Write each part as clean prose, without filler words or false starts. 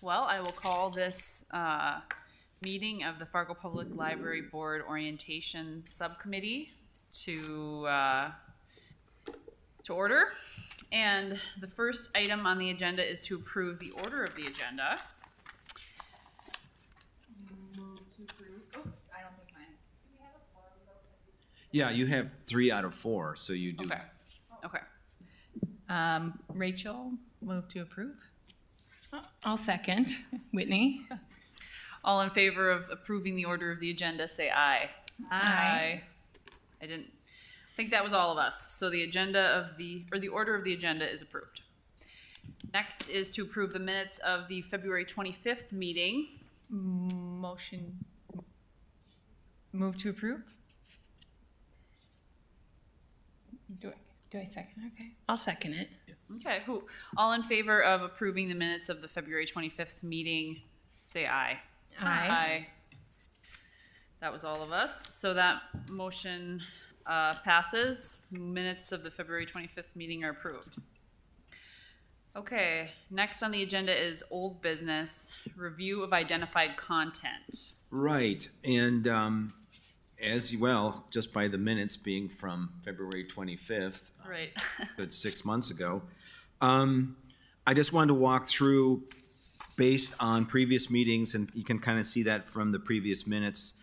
Well, I will call this meeting of the Fargo Public Library Board Orientation Subcommittee to order. And the first item on the agenda is to approve the order of the agenda. Move to approve. Oh, I don't think mine. Do we have a quorum? Yeah, you have 3 out of 4, so you do. Okay. Rachel, move to approve. I'll second. Whitney? All in favor of approving the order of the agenda, say aye. Aye. I didn't think that was all of us. So the the order of the agenda is approved. Next is to approve the minutes of the February 25th meeting. Motion. Move to approve? Do I second? Okay. I'll second it. Okay, all in favor of approving the minutes of the February 25th meeting, say aye. Aye. That was all of us. So that motion passes. Minutes of the February 25th meeting are approved. Okay, next on the agenda is old business, review of identified content. Right, and as well, just by the minutes being from February 25th, Right. that's 6 months ago, I just wanted to walk through, based on previous meetings, and you can kind of see that from the previous minutes,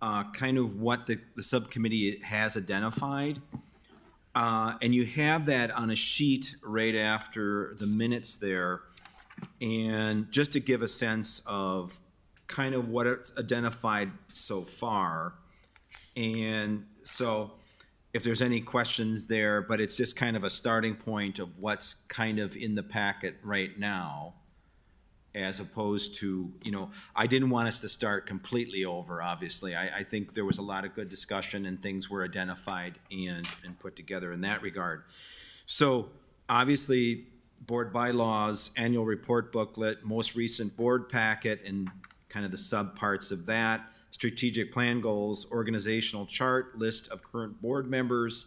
kind of what the subcommittee has identified. And you have that on a sheet right after the minutes there. And just to give a sense of kind of what it's identified so far. And so if there's any questions there, but it's just kind of a starting point of what's kind of in the packet right now, as opposed to, I didn't want us to start completely over, obviously. I think there was a lot of good discussion and things were identified and put together in that regard. So obviously, board bylaws, annual report booklet, most recent board packet, and kind of the subparts of that, strategic plan goals, organizational chart, list of current board members,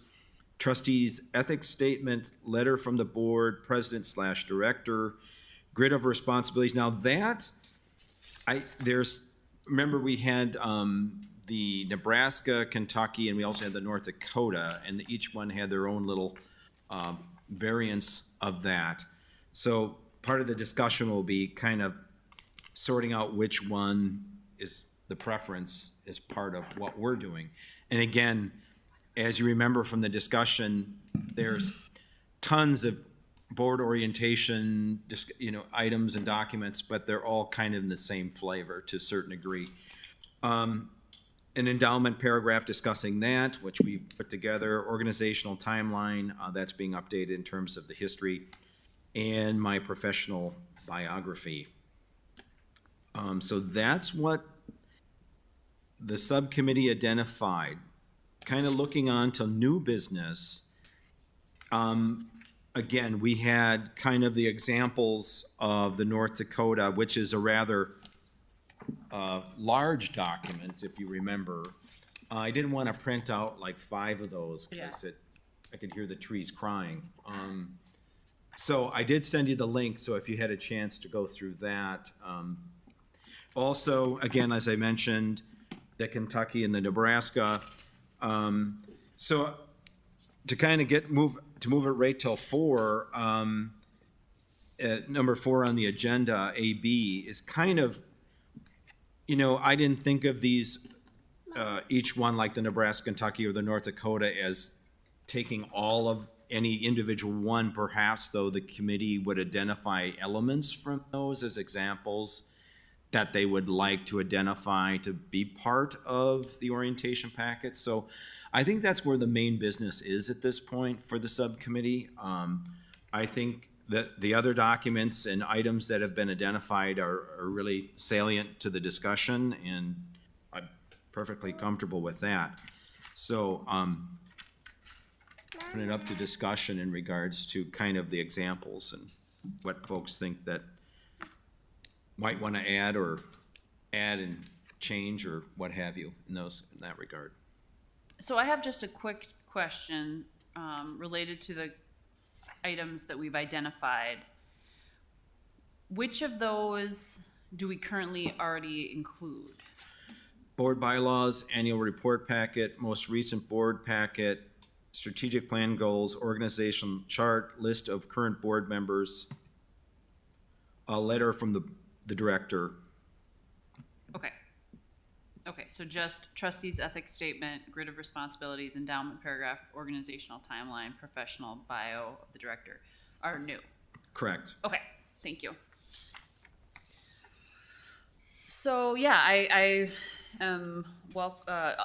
trustees' ethics statement, letter from the board, president/director, grid of responsibilities. Now that, remember we had the Nebraska, Kentucky, and we also had the North Dakota, and each one had their own little variants of that. So part of the discussion will be kind of sorting out which one is the preference as part of what we're doing. And again, as you remember from the discussion, there's tons of board orientation, items and documents, but they're all kind of in the same flavor to a certain degree. An endowment paragraph discussing that, which we've put together, organizational timeline, that's being updated in terms of the history, and my professional biography. So that's what the subcommittee identified. Kind of looking on to new business, again, we had kind of the examples of the North Dakota, which is a rather large document, if you remember. I didn't want to print out like 5 of those because I could hear the trees crying. So I did send you the link, so if you had a chance to go through that. Also, again, as I mentioned, the Kentucky and the Nebraska. So to kind of move it right till 4, number 4 on the agenda, AB, is kind of, I didn't think of these, each one like the Nebraska, Kentucky, or the North Dakota as taking all of any individual one. Perhaps, though, the committee would identify elements from those as examples that they would like to identify to be part of the orientation packet. So I think that's where the main business is at this point for the subcommittee. I think that the other documents and items that have been identified are really salient to the discussion, and I'm perfectly comfortable with that. So open it up to discussion in regards to kind of the examples and what folks think that might want to add and change or what have you in that regard. So I have just a quick question related to the items that we've identified. which of those do we currently already include? Board bylaws, annual report packet, most recent board packet, strategic plan goals, organizational chart, list of current board members, a letter from the director. Okay. Okay, so just trustees' ethics statement, grid of responsibilities, endowment paragraph, organizational timeline, professional bio of the director are new. Correct. Okay, thank you. So, yeah, I am,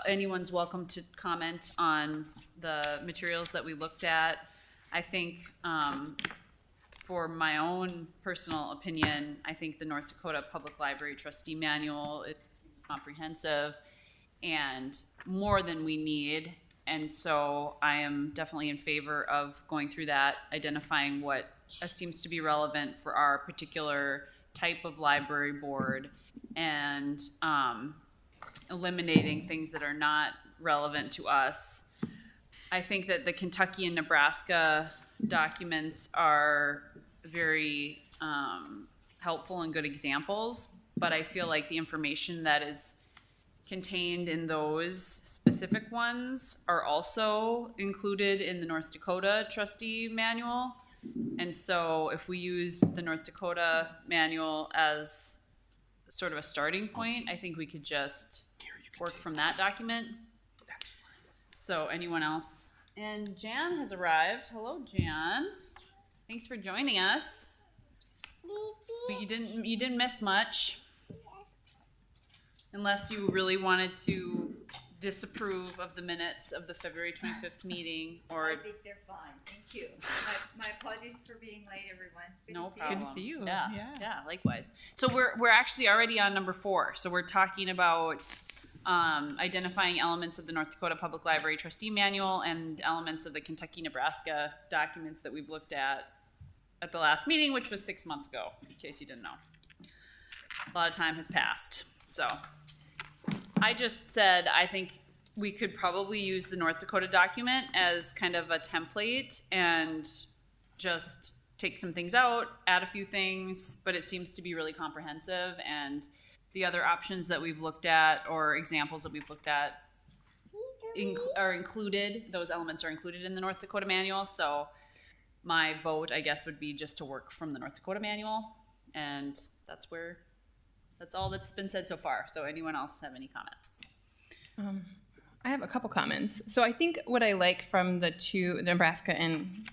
anyone's welcome to comment on the materials that we looked at. I think, for my own personal opinion, I think the North Dakota Public Library Trustee Manual is comprehensive and more than we need. And so I am definitely in favor of going through that, identifying what seems to be relevant for our particular type of library board, and eliminating things that are not relevant to us. I think that the Kentucky and Nebraska documents are very helpful and good examples, but I feel like the information that is contained in those specific ones are also included in the North Dakota trustee manual. And so if we used the North Dakota manual as sort of a starting point, I think we could just work from that document. So anyone else? And Jan has arrived. Hello, Jan. Thanks for joining us. But you didn't miss much. Unless you really wanted to disapprove of the minutes of the February 25th meeting, or I think they're fine, thank you. My apologies for being late, everyone. Good no to see you. problem. Good to see you. Yeah, Yeah. yeah, likewise. So we're actually already on number 4. So we're talking about identifying elements of the North Dakota Public Library Trustee Manual and elements of the Kentucky, Nebraska documents that we've looked at the last meeting, which was 6 months ago, in case you didn't know. A lot of time has passed. So I just said I think we could probably use the North Dakota document as kind of a template and just take some things out, add a few things, but it seems to be really comprehensive, and the other options that we've looked at or examples that we've looked at are included. Those elements are included in the North Dakota manual. So my vote, I guess, would be just to work from the North Dakota manual, and that's all that's been said so far. So anyone else have any comments? I have a couple comments. So I think what I like from the Nebraska and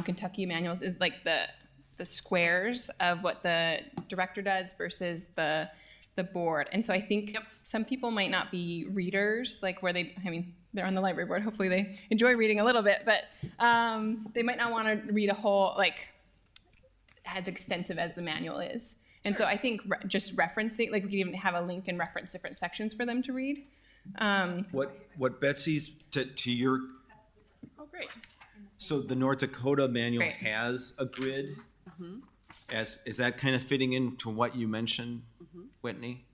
Kentucky manuals is like the squares of what the director does versus the board. And so I think some people might not be readers, like they're on the library board. Hopefully they enjoy reading a little bit, but they might not want to read a whole, like, as extensive as the manual is. And so I think just referencing, like, we could even have a link and reference different sections for them to read. What Betsy's to your, Oh, great. so the North Dakota manual Great. has a grid. Is that kind of fitting into what you mentioned, Whitney?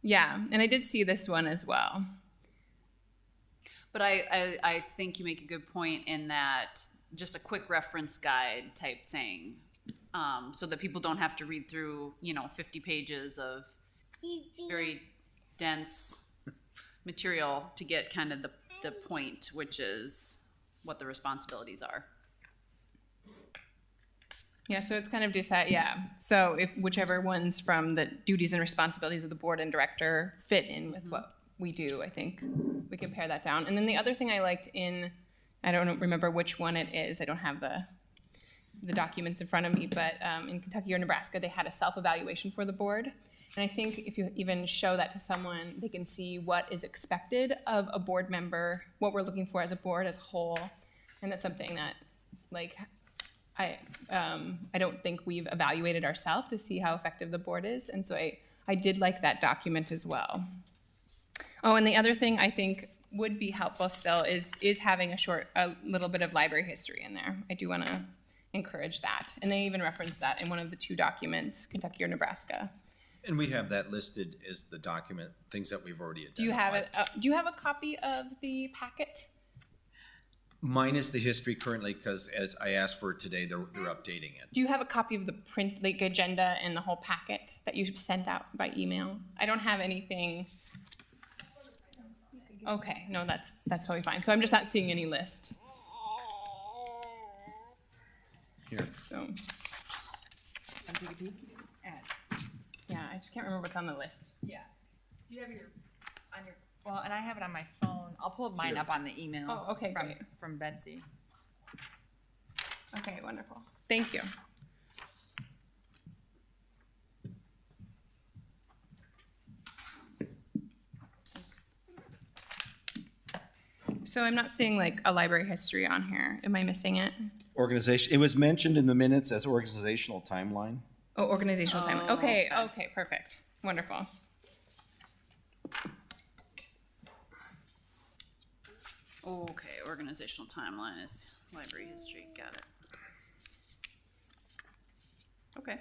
Yeah, and I did see this one as well. But I think you make a good point in that just a quick reference guide type thing, so that people don't have to read through, 50 pages of very dense material to get kind of the point, which is what the responsibilities are. Yeah, so it's kind of so if whichever ones from the duties and responsibilities of the board and director fit in with what we do, I think we can pare that down. And then the other thing I liked I don't remember which one it is, I don't have the documents in front of me, but in Kentucky or Nebraska, they had a self-evaluation for the board. And I think if you even show that to someone, they can see what is expected of a board member, what we're looking for as a board as a whole. And that's something that, like, I don't think we've evaluated ourselves to see how effective the board is. And so I did like that document as well. Oh, and the other thing I think would be helpful still is having a little bit of library history in there. I do want to encourage that. And they even reference that in one of the 2 documents, Kentucky or Nebraska. And we have that listed as the document, things that we've already identified. Do you have a copy of the packet? minus the history currently, because as I asked for today, they're updating it. Do you have a copy of the print, like, agenda and the whole packet that you sent out by email? I don't have anything. Okay, no, that's totally fine. So I'm just not seeing any list. Here. So, yeah, I just can't remember what's on the list. Yeah. Do you have well, and I have it on my phone. I'll pull mine Here. up on the email. Oh, okay, great. From Betsy. Okay, wonderful. Thank you. So I'm not seeing like a library history on here. Am I missing it? Organization, it was mentioned in the minutes as organizational timeline. Oh, organizational time. Oh, Okay, okay. okay, perfect. Wonderful. Okay, organizational timeline is library history, got it. Okay.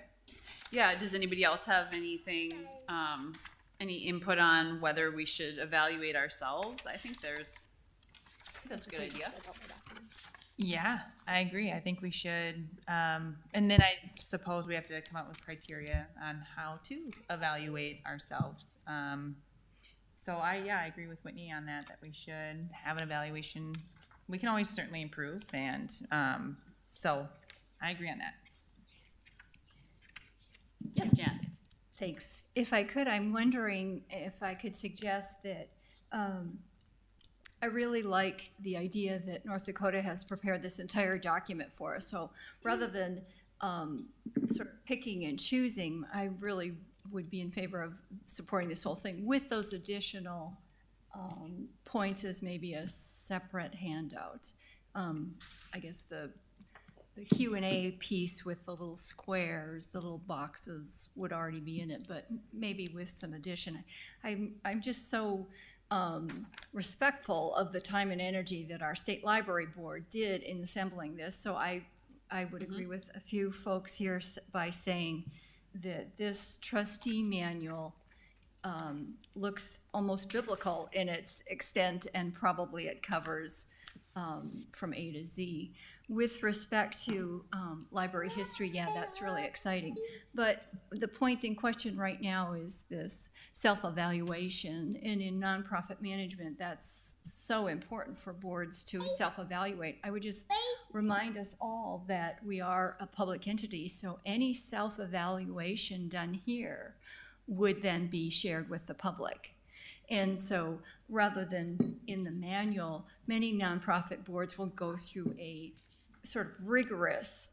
Yeah, does anybody else have anything, any input on whether we should evaluate ourselves? I think that's a good idea. Yeah, I agree. I think we should, and then I suppose we have to come up with criteria on how to evaluate ourselves. So I agree with Whitney on that we should have an evaluation. We can always certainly improve, and so I agree on that. Yes, Jan? Thanks. If I could, I'm wondering if I could suggest that I really like the idea that North Dakota has prepared this entire document for us. So rather than sort of picking and choosing, I really would be in favor of supporting this whole thing with those additional points as maybe a separate handout. I guess the Q&A piece with the little squares, the little boxes would already be in it, but maybe with some addition. I'm just so respectful of the time and energy that our state library board did in assembling this. So I would agree with a few folks here by saying that this trustee manual looks almost biblical in its extent, and probably it covers from A to Z. With respect to library history, yeah, that's really exciting. But the point in question right now is this self-evaluation. And in nonprofit management, that's so important for boards to self-evaluate. I would just remind us all that we are a public entity, so any self-evaluation done here would then be shared with the public. And so rather than in the manual, many nonprofit boards will go through a sort of rigorous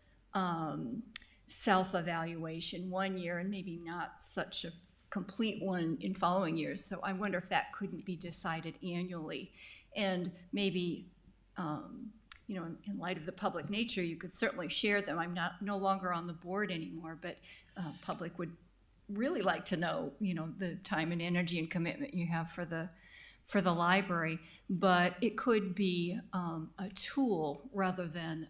self-evaluation one year and maybe not such a complete one in following years. So I wonder if that couldn't be decided annually. And maybe, in light of the public nature, you could certainly share them. I'm no longer on the board anymore, but public would really like to know, the time and energy and commitment you have for the library, but it could be a tool rather than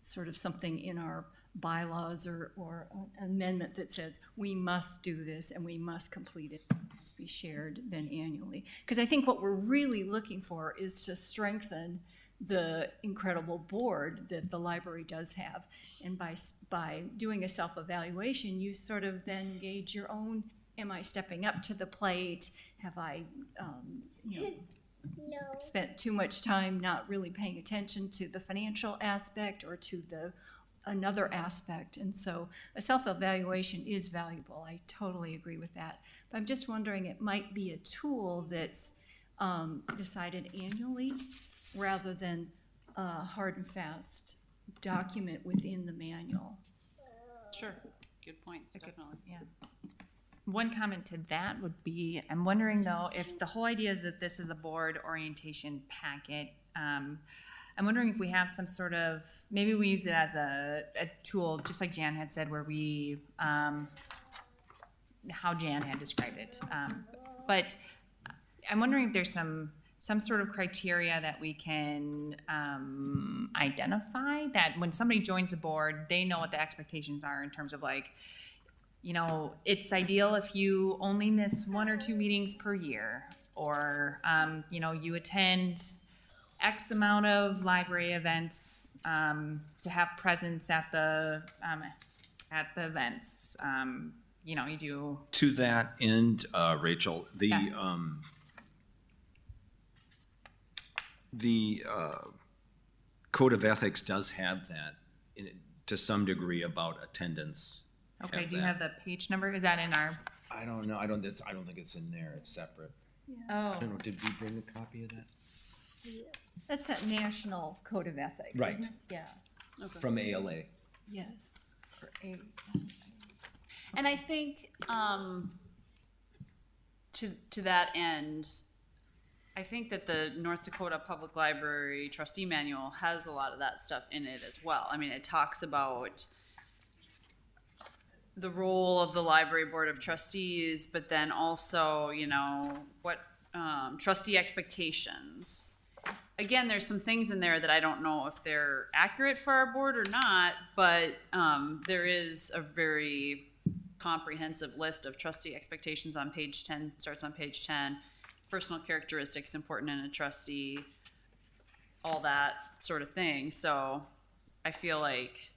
sort of something in our bylaws or an amendment that says we must do this and we must complete it. It must be shared then annually. Because I think what we're really looking for is to strengthen the incredible board that the library does have. And by doing a self-evaluation, you sort of then gauge your own, am I stepping up to the plate? Have I spent too much time not really paying attention to the financial aspect or to another aspect? And so a self-evaluation is valuable. I totally agree with that. But I'm just wondering, it might be a tool that's decided annually rather than a hard and fast document within the manual. Sure. Good points, definitely. Yeah. One comment to that would be, I'm wondering though, if the whole idea is that this is a board orientation packet, I'm wondering if we have some sort of, maybe we use it as a tool, just like Jan had said, where we, how Jan had described it. But I'm wondering if there's some sort of criteria that we can identify, that when somebody joins the board, they know what the expectations are in terms of like, it's ideal if you only miss 1 or 2 meetings per year, or, you attend X amount of library events, to have presence at the events. You know, you do, To that end, Rachel, the Code of Ethics does have that to some degree about attendance. okay, do you have the page number? Is that in our, I don't know. I don't think it's in there. It's separate. oh, I don't know. Did we bring a copy of that That's that National Code of Ethics, Right. isn't it? Yeah, from ALA? yes. And I think to that end, I think that the North Dakota Public Library Trustee Manual has a lot of that stuff in it as well. I mean, it talks about the role of the library board of trustees, but then also, you know, what trustee expectations. Again, there's some things in there that I don't know if they're accurate for our board or not, but there is a very comprehensive list of trustee expectations on page 10, starts on page 10. Personal characteristics important in a trustee, all that sort of thing. So I feel like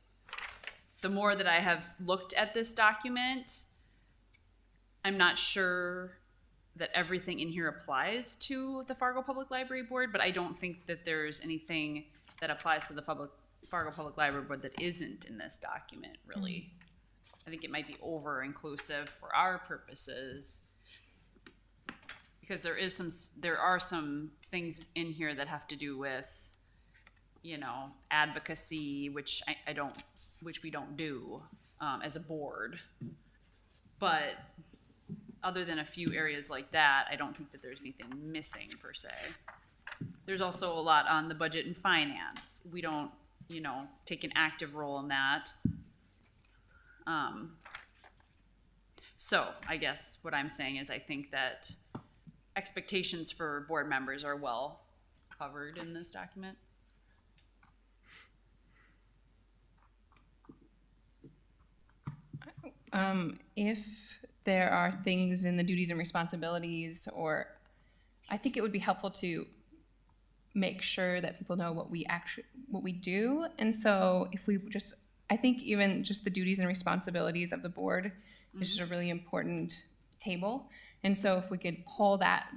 the more that I have looked at this document, I'm not sure that everything in here applies to the Fargo Public Library Board, but I don't think that there's anything that applies to the Fargo Public Library Board that isn't in this document, really. I think it might be over-inclusive for our purposes, because there are some things in here that have to do with, you know, advocacy, which we don't do as a board. But other than a few areas like that, I don't think that there's anything missing per se. There's also a lot on the budget and finance. We don't, you know, take an active role in that. So I guess what I'm saying is I think that expectations for board members are well covered in this document. If there are things in the duties and responsibilities, or I think it would be helpful to make sure that people know what we do. And so if we just, I think even just the duties and responsibilities of the board is just a really important table. And so if we could pull that,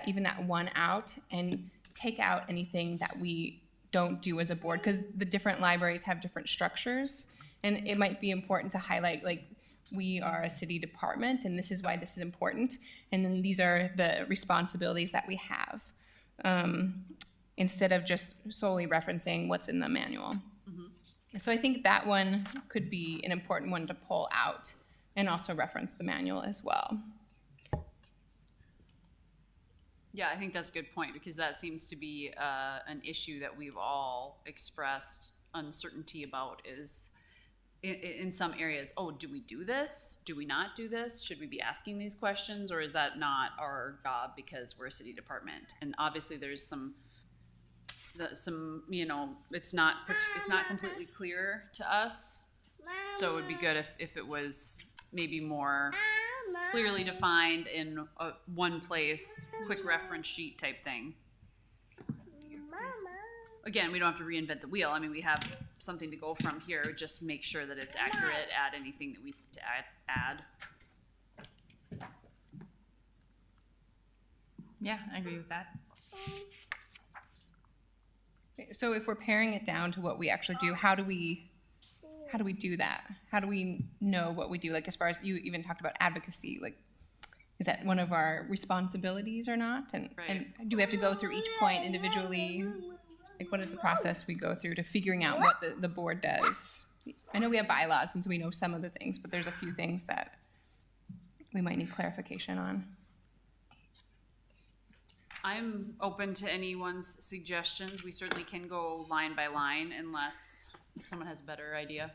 even that one out and take out anything that we don't do as a board, because the different libraries have different structures. And it might be important to highlight, like, we are a city department and this is why this is important. And then these are the responsibilities that we have, instead of just solely referencing what's in the manual. So I think that one could be an important one to pull out and also reference the manual as well. Yeah, I think that's a good point, because that seems to be an issue that we've all expressed uncertainty about, is in some areas, oh, do we do this? Do we not do this? Should we be asking these questions, or is that not our job because we're a city department? And obviously there's some, you know, it's not completely clear to us. So it would be good if it was maybe more clearly defined in one place, quick reference sheet type thing. Again, we don't have to reinvent the wheel. I mean, we have something to go from here. Just make sure that it's accurate, add anything that we need to add. yeah, I agree with that. So if we're paring it down to what we actually do, how do we do that? How do we know what we do? Like, as far as you even talked about advocacy, like, is that one of our responsibilities or not? And do we have to go through each point individually? Like, what is the process we go through to figuring out what the board does? I know we have bylaws, and so we know some of the things, but there's a few things that we might need clarification on. I'm open to anyone's suggestions. We certainly can go line by line unless someone has a better idea.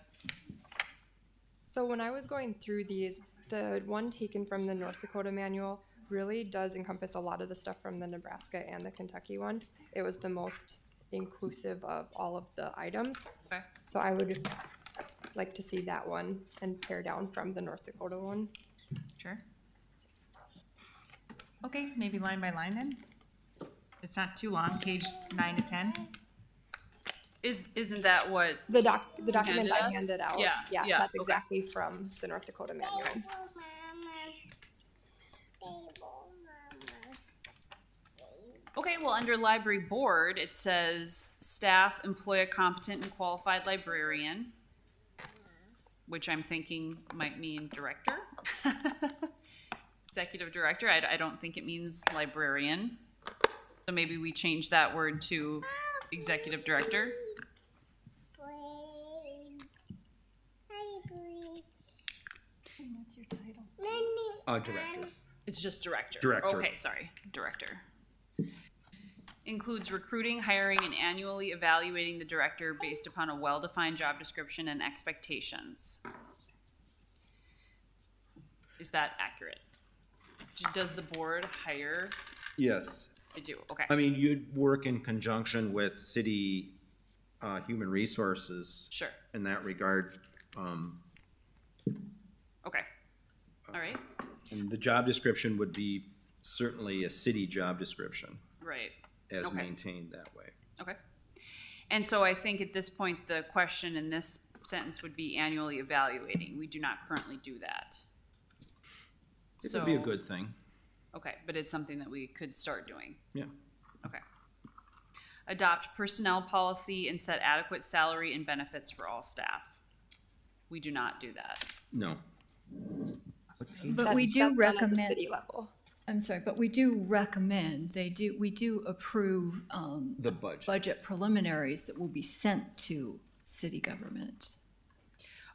So when I was going through these, the one taken from the North Dakota manual really does encompass a lot of the stuff from the Nebraska and the Kentucky one. It was the most inclusive of all of the items. Okay. So I would like to see that one and pare down from the North Dakota one. Sure. Okay, maybe line by line then? It's not too long, page 9 to 10. Isn't that what, The document handed I us? handed out. Yeah, That's okay. exactly from the North Dakota manual. okay, well, under library board, it says staff employ a competent and qualified librarian, which I'm thinking might mean director. Executive director, I don't think it means librarian. So maybe we change that word to executive director. What's your title? Director. It's just director. Director. Okay, sorry, director. Includes recruiting, hiring, and annually evaluating the director based upon a well-defined job description and expectations. Is that accurate? Does the board hire? Yes. They do, okay. I mean, you'd work in conjunction with city, human resources Sure, in that regard. okay. All right, And the job description would be certainly a city job description right, as Okay. maintained that way. okay. And so I think at this point, the question in this sentence would be annually evaluating. We do not currently do that. It would be a So- good thing. Okay, but it's something that we could start doing. Yeah. Okay. Adopt personnel policy and set adequate salary and benefits for all staff. We do not do that. No. But we do That's done at the recommend, city level. I'm sorry, but we do recommend, we do approve, The budget. budget preliminaries that will be sent to city government.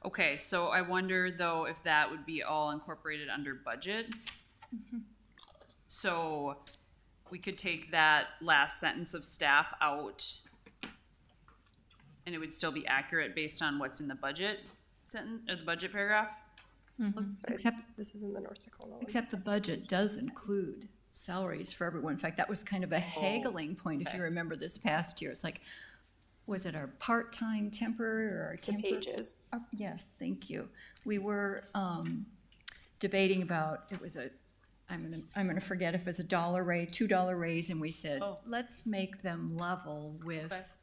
Okay, so I wonder though if that would be all incorporated under budget. So we could take that last sentence of staff out and it would still be accurate based on what's in the budget sentence, or the budget paragraph? Sorry, Except, this is in the North Dakota one. except the budget does include salaries for everyone. In fact, that was kind of a haggling point, if you okay. remember this past year. It's like, was it our part-time temporary or our The temporary? pages. Yes, thank you. We were debating about, it was a, I'm gonna forget if it's $1 raise, $2 raise, and we said, Oh. let's make them level Okay. with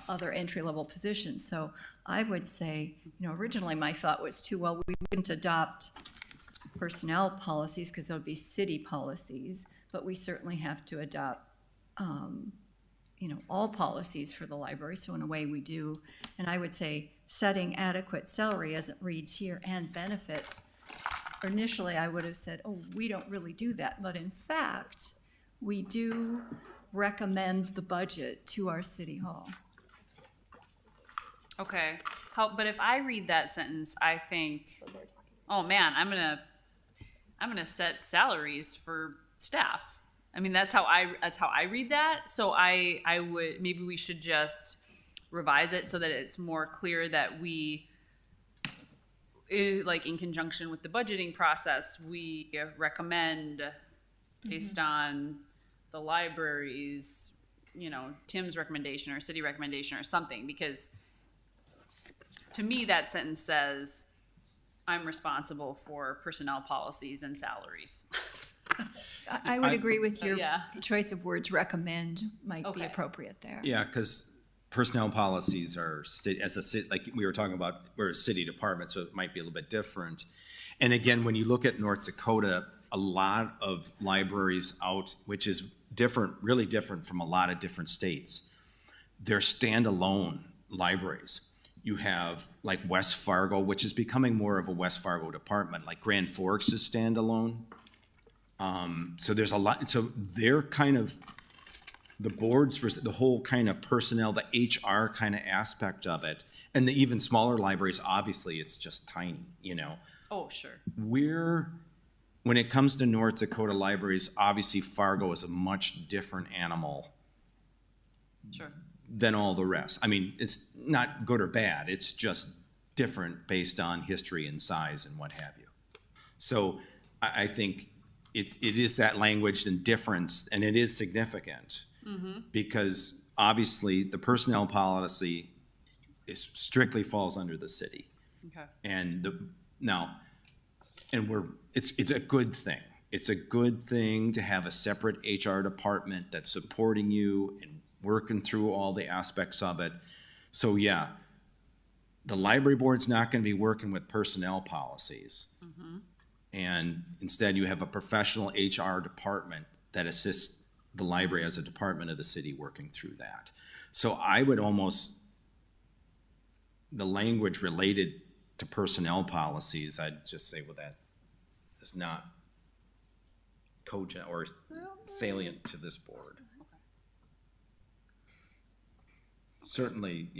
other entry-level positions. So I would say, originally my thought was too, well, we wouldn't adopt personnel policies because they'll be city policies, but we certainly have to adopt all policies for the library, so in a way we do. And I would say setting adequate salary as it reads here and benefits. Initially, I would have said, oh, we don't really do that, but in fact, we do recommend the budget to our city hall. Okay, but if I read that sentence, I think, oh man, I'm gonna set salaries for staff. I mean, that's how I read that. So I would, maybe we should just revise it so that it's more clear that we, like in conjunction with the budgeting process, we recommend based on the library's, Tim's recommendation or city recommendation or something, because to me, that sentence says, I'm responsible for personnel policies and salaries. I would agree with your Yeah. choice of words, recommend might be Okay. appropriate there. Yeah, because personnel policies are, like we were talking about, we're a city department, so it might be a little bit different. And again, when you look at North Dakota, a lot of libraries out, which is different, really different from a lot of different states, they're standalone libraries. You have like West Fargo, which is becoming more of a West Fargo department, like Grand Forks is standalone. So there's a lot, so they're kind of, the boards for the whole kind of personnel, the HR kind of aspect of it, and the even smaller libraries, obviously, it's just tiny, Oh, sure. When it comes to North Dakota libraries, obviously Fargo is a much different animal Sure. than all the rest. I mean, it's not good or bad, it's just different based on history and size and what have you. So I think it is that language and difference, and it is significant. Because obviously the personnel policy strictly falls under the city. Okay. And it's a good thing. it's a good thing to have a separate HR department that's supporting you and working through all the aspects of it. So yeah, the library board's not gonna be working with personnel policies. And instead you have a professional HR department that assists the library as a department of the city working through that. So I would almost, the language related to personnel policies, I'd just say, well, that is not cogent or salient to this board. Certainly,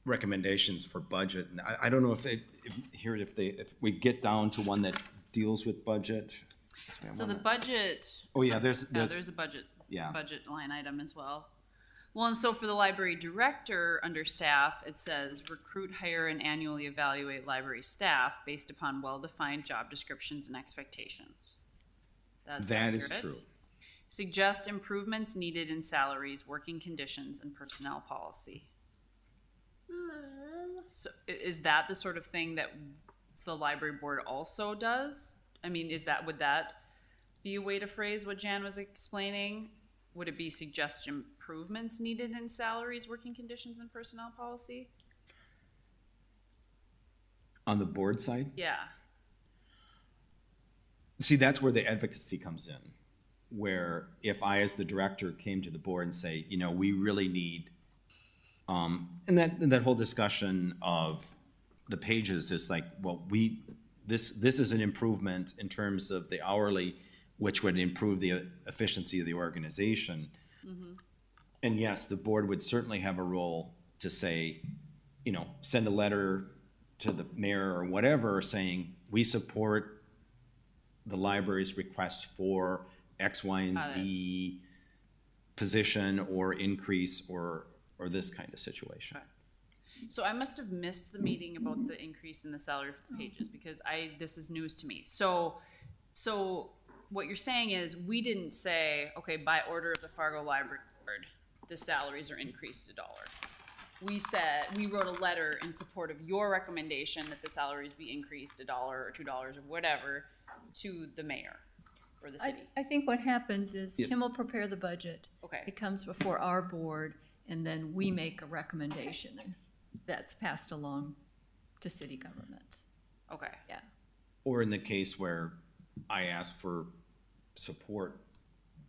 recommendations for budget, and I don't know if we get down to one that deals with budget. So the budget. Oh, yeah, so- there's a budget. Yeah. Budget line item as well. Well, and so for the library director under staff, it says recruit, hire, and annually evaluate library staff based upon well-defined job descriptions and expectations. That is accurate. true. Suggest improvements needed in salaries, working conditions, and personnel policy. So is that the sort of thing that the library board also does? I mean, would that be a way to phrase what Jan was explaining? Would it be suggest improvements needed in salaries, working conditions, and personnel policy? On the board side? Yeah. See, that's where the advocacy comes in, where if I, as the director, came to the board and say, we really need, and that whole discussion of the pages is like, well, this is an improvement in terms of the hourly, which would improve the efficiency of the organization. And yes, the board would certainly have a role to say, send a letter to the mayor or whatever saying, we support the library's request for X, Y, and Z position or increase or this kind of situation. Okay. So I must have missed the meeting about the increase in the salary for the pages because this is news to me. So what you're saying is we didn't say, okay, by order of the Fargo Library Board, the salaries are increased $1. We wrote a letter in support of your recommendation that the salaries be increased $1 or $2 or whatever to the mayor or the city. I think what happens is Yeah. Tim will prepare the budget. Okay. It comes before our board, and then we make a recommendation, and that's passed along to city government. Okay. Yeah. Or in the case where I ask for support,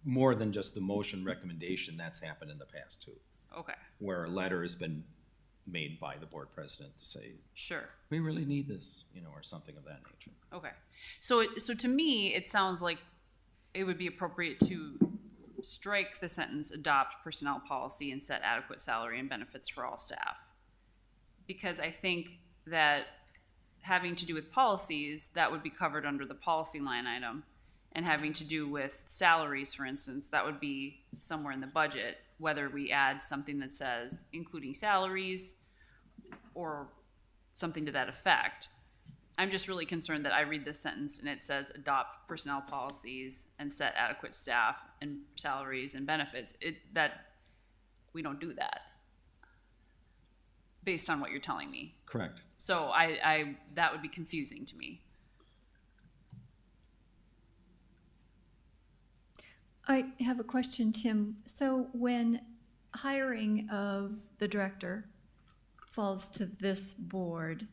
more than just the motion recommendation, that's happened in the past too, Okay. where a letter has been made by the board president to say, Sure. we really need this, or something of that nature. Okay. So to me, it sounds like it would be appropriate to strike the sentence, adopt personnel policy and set adequate salary and benefits for all staff. Because I think that having to do with policies, that would be covered under the policy line item. And having to do with salaries, for instance, that would be somewhere in the budget, whether we add something that says including salaries or something to that effect. I'm just really concerned that I read this sentence and it says adopt personnel policies and set adequate staff and salaries and benefits. That we don't do that based on what you're telling me. Correct. So I that would be confusing to me. I have a question, Tim. So when hiring of the director falls to this board,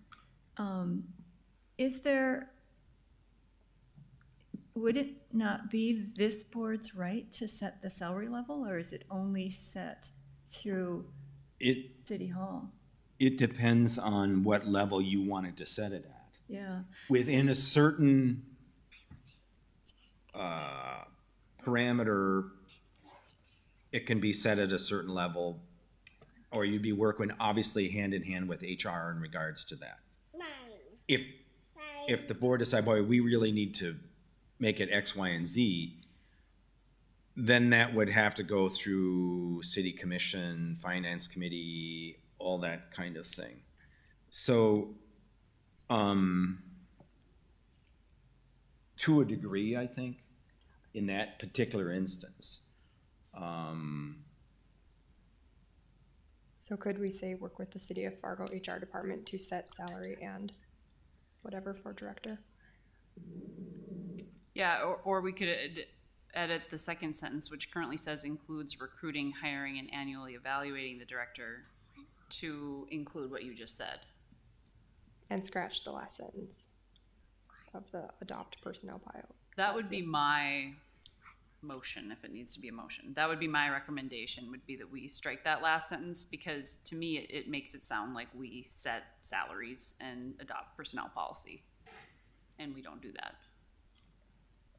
would it not be this board's right to set the salary level, or is it only set through City Hall? It depends on what level you wanted to set it at. Yeah. Within a certain parameter, it can be set at a certain level, or you'd be working obviously hand in hand with HR in regards to that. If the board decide, boy, we really need to make it X, Y, and Z, then that would have to go through city commission, finance committee, all that kind of thing. So, to a degree, I think, in that particular instance. So could we say work with the city of Fargo HR department to set salary and whatever for director? Yeah, or we could edit the second sentence, which currently says includes recruiting, hiring, and annually evaluating the director, to include what you just said. And scratch the last sentence of the adopt personnel policy. That would be my motion, if it needs to be a motion. That would be my recommendation, would be that we strike that last sentence, because to me, it makes it sound like we set salaries and adopt personnel policy. And we don't do that.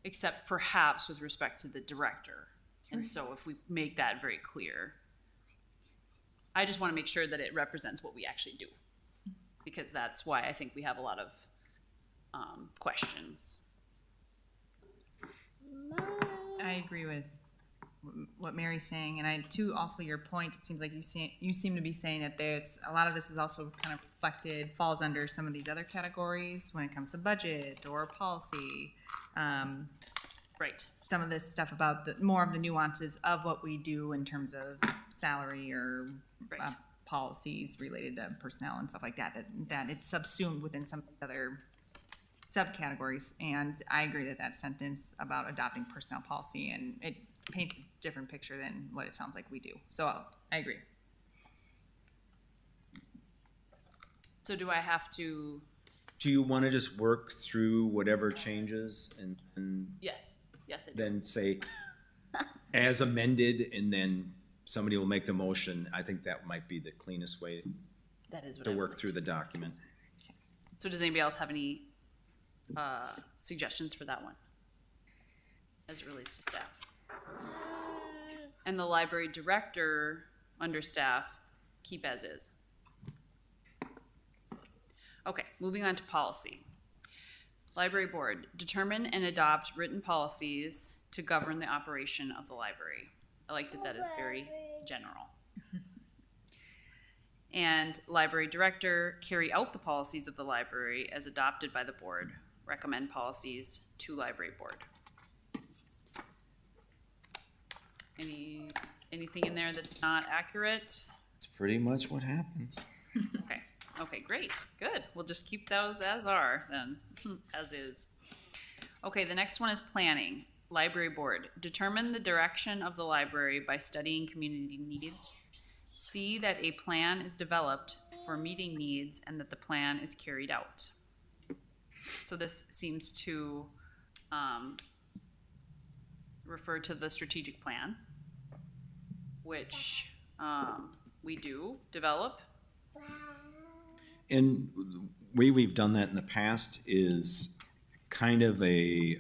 Except perhaps with respect to the director. And so if we make that very clear, I just want to make sure that it represents what we actually do. Because that's why I think we have a lot of questions. I agree with what Mary's saying, and I too also your point. It seems like you seem to be saying that there's a lot of this is also kind of reflected, falls under some of these other categories when it comes to budget or policy. Right. Some of this stuff about the more of the nuances of what we do in terms of salary or Right. policies related to personnel and stuff like that. That it's subsumed within some other subcategories, and I agree that sentence about adopting personnel policy, and it paints a different picture than what it sounds like we do. So I agree. So do I have to? Do you want to just work through whatever changes and Yes. Yes, I do. then say as amended, and then somebody will make the motion? I think that might be the cleanest way That is what to I work would. through the document. So does anybody else have any suggestions for that one? As it relates to staff. And the library director under staff, keep as is. Okay, moving on to policy. Library board, determine and adopt written policies to govern the operation of the library. I like that is very general. And library director, carry out the policies of the library as adopted by the board. Recommend policies to library board. Anything in there that's not accurate? It's pretty much what happens. Okay, great, good. We'll just keep those as are then, as is. Okay, the next one is planning. Library board, determine the direction of the library by studying community needs. See that a plan is developed for meeting needs and that the plan is carried out. So this seems to refer to the strategic plan, which we do develop. And the way we've done that in the past is kind of a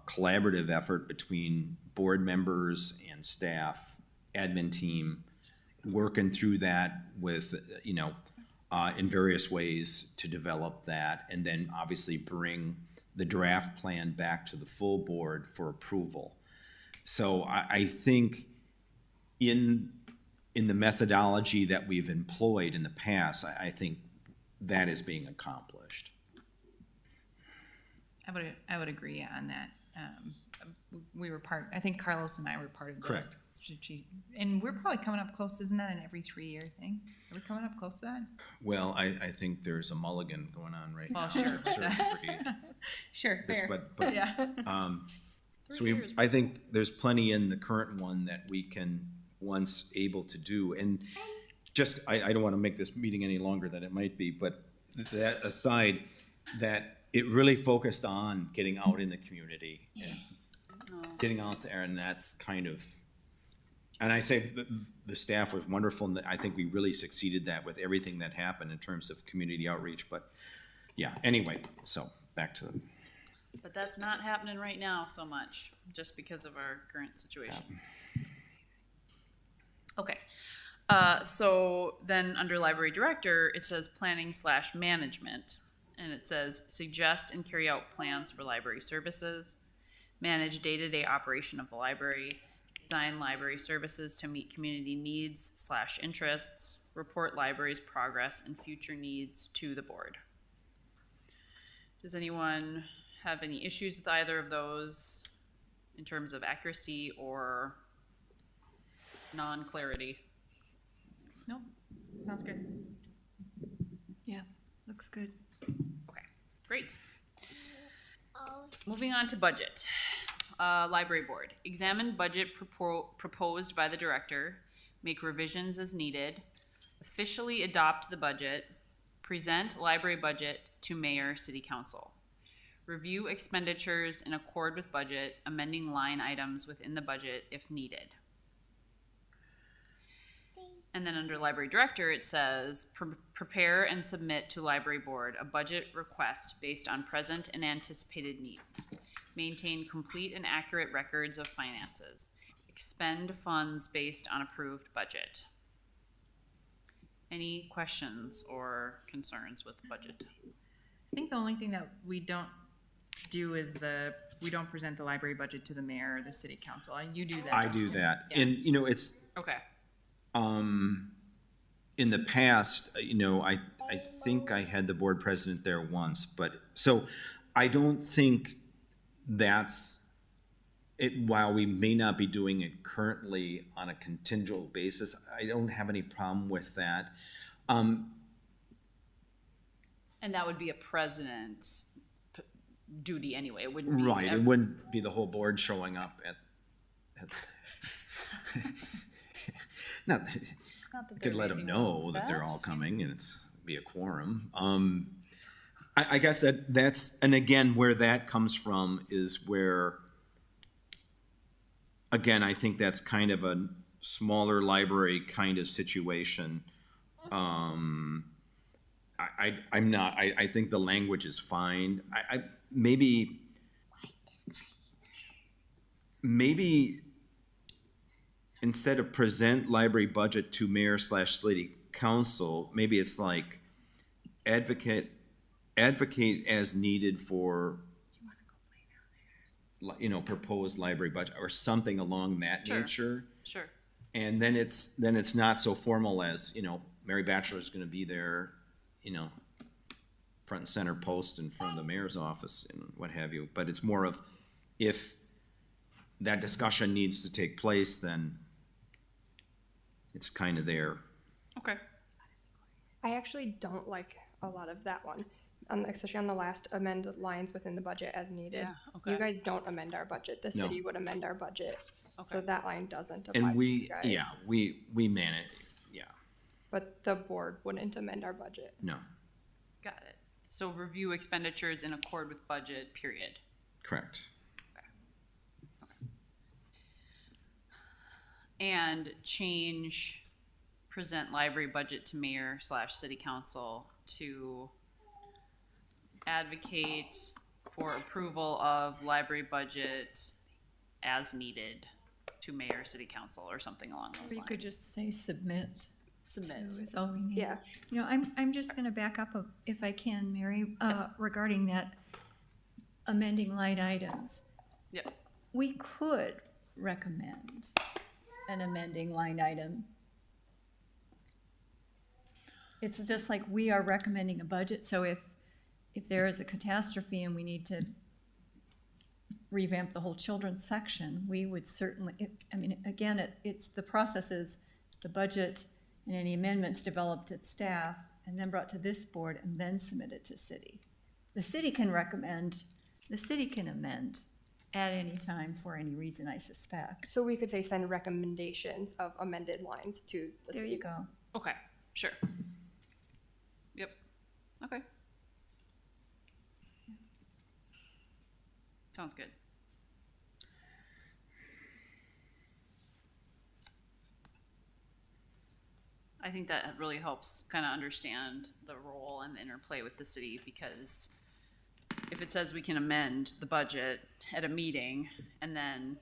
collaborative effort between board members and staff, admin team, working through that with, in various ways to develop that, and then obviously bring the draft plan back to the full board for approval. So I think in the methodology that we've employed in the past, I think that is being accomplished. I would agree on that. We were I think Carlos and I were part of this. Correct. And we're probably coming up close, isn't that an every 3-year thing? Are we coming up close to that? Well, I think there's a mulligan going on right now. Well, sure. to a certain degree. Sure, This- fair. But Yeah. so I think there's plenty in the current one that we can, once able to do. And just, I don't want to make this meeting any longer than it might be, but that aside, that it really focused on getting out in the community. And getting out there, and that's kind of, and I say the staff was wonderful, and I think we really succeeded that with everything that happened in terms of community outreach. But yeah, anyway, so back to the. But that's not happening right now so much, just because of our current situation. Okay, so then under library director, it says planning/management, and it says suggest and carry out plans for library services, manage day-to-day operation of the library, design library services to meet community needs/interests, report library's progress and future needs to the board. Does anyone have any issues with either of those in terms of accuracy or non-clarity? No, sounds good. Yeah, looks good. Okay, great. Moving on to budget. Library board, examine budget proposed by the director, make revisions as needed, officially adopt the budget, present library budget to mayor, city council. Review expenditures in accord with budget, amending line items within the budget if needed. And then under library director, it says, prepare and submit to library board a budget request based on present and anticipated needs. Maintain complete and accurate records of finances. Expend funds based on approved budget. Any questions or concerns with budget? I think the only thing that we don't do is we don't present the library budget to the mayor or the city council. And you do that. I do that. Yeah. And, you know, it's, Okay. in the past, you know, I think I had the board president there once, but, so I don't think that's it. While we may not be doing it currently on a contingent basis, I don't have any problem with that. And that would be a president duty anyway. It wouldn't be. Right, it wouldn't be the whole board showing up at not, Not that could they're let them leaving know that they're that. all coming and it's be a quorum. I guess that's, and again, where that comes from is where, again, I think that's kind of a smaller library kind of situation. I'm not, I think the language is fine. Maybe instead of present library budget to mayor / city council, maybe it's like advocate as needed for, you know, proposed library budget or something along that Sure. nature. Sure. And then it's not so formal as, you know, Mary Batchelor's gonna be there, you know, front and center post in front of the mayor's office and what have you. But it's more of, if that discussion needs to take place, then it's kind of there. Okay. I actually don't like a lot of that one, especially on the last amend lines within the budget as needed. Yeah, okay. You guys don't amend our budget. The No. city would amend our budget. So Okay. that line doesn't apply And to you guys. we manage, yeah, But the board wouldn't amend our budget. no, Got it. So review expenditures in accord with budget, period. correct. And change present library budget to mayor / city council to advocate for approval of library budget as needed to mayor, city council, or something along those Or you could lines. just say submit. Submit. to is all we need. Yeah. You know, I'm just gonna back up if I can, Mary, Yes. regarding that amending line items. Yep. We could recommend an amending line item. It's just like we are recommending a budget, so if there is a catastrophe and we need to revamp the whole children's section, we would certainly, I mean, again, it's, the process is the budget and any amendments developed at staff and then brought to this board and then submitted to city. The city can recommend, the city can amend at any time for any reason, I suspect. So we could say send recommendations of amended lines to the There city. you go. Okay, sure. Yep. Okay. Sounds good. I think that really helps kind of understand the role and the interplay with the city, because if it says we can amend the budget at a meeting and then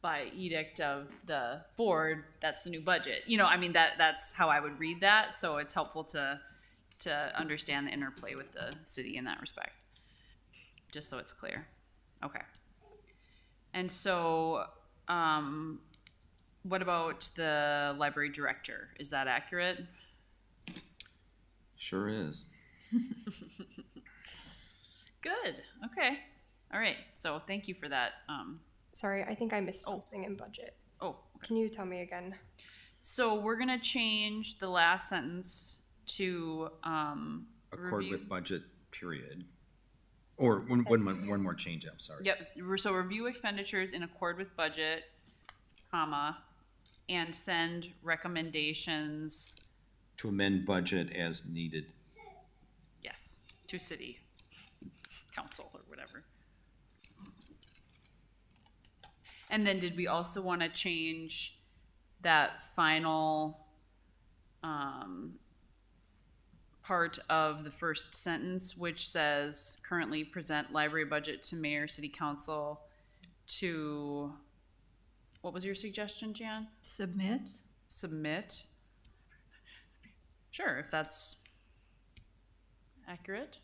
by edict of the board, that's the new budget. You know, I mean, that's how I would read that, so it's helpful to understand the interplay with the city in that respect, just so it's clear. Okay. And so, what about the library director? Is that accurate? Sure is. Good, okay. All right, so thank you for that. Sorry, I think I missed something in budget. Oh, okay. Can you tell me again? So we're gonna change the last sentence to, Accord review- with budget, period. Or one more change up, sorry. Yep, so review expenditures in accord with budget, comma, and send recommendations, To amend budget as needed. yes, to city council or whatever. And then did we also want to change that final, part of the first sentence, which says currently present library budget to mayor, city council to, what was your suggestion, Jan? Submit? Submit? Sure, if that's accurate.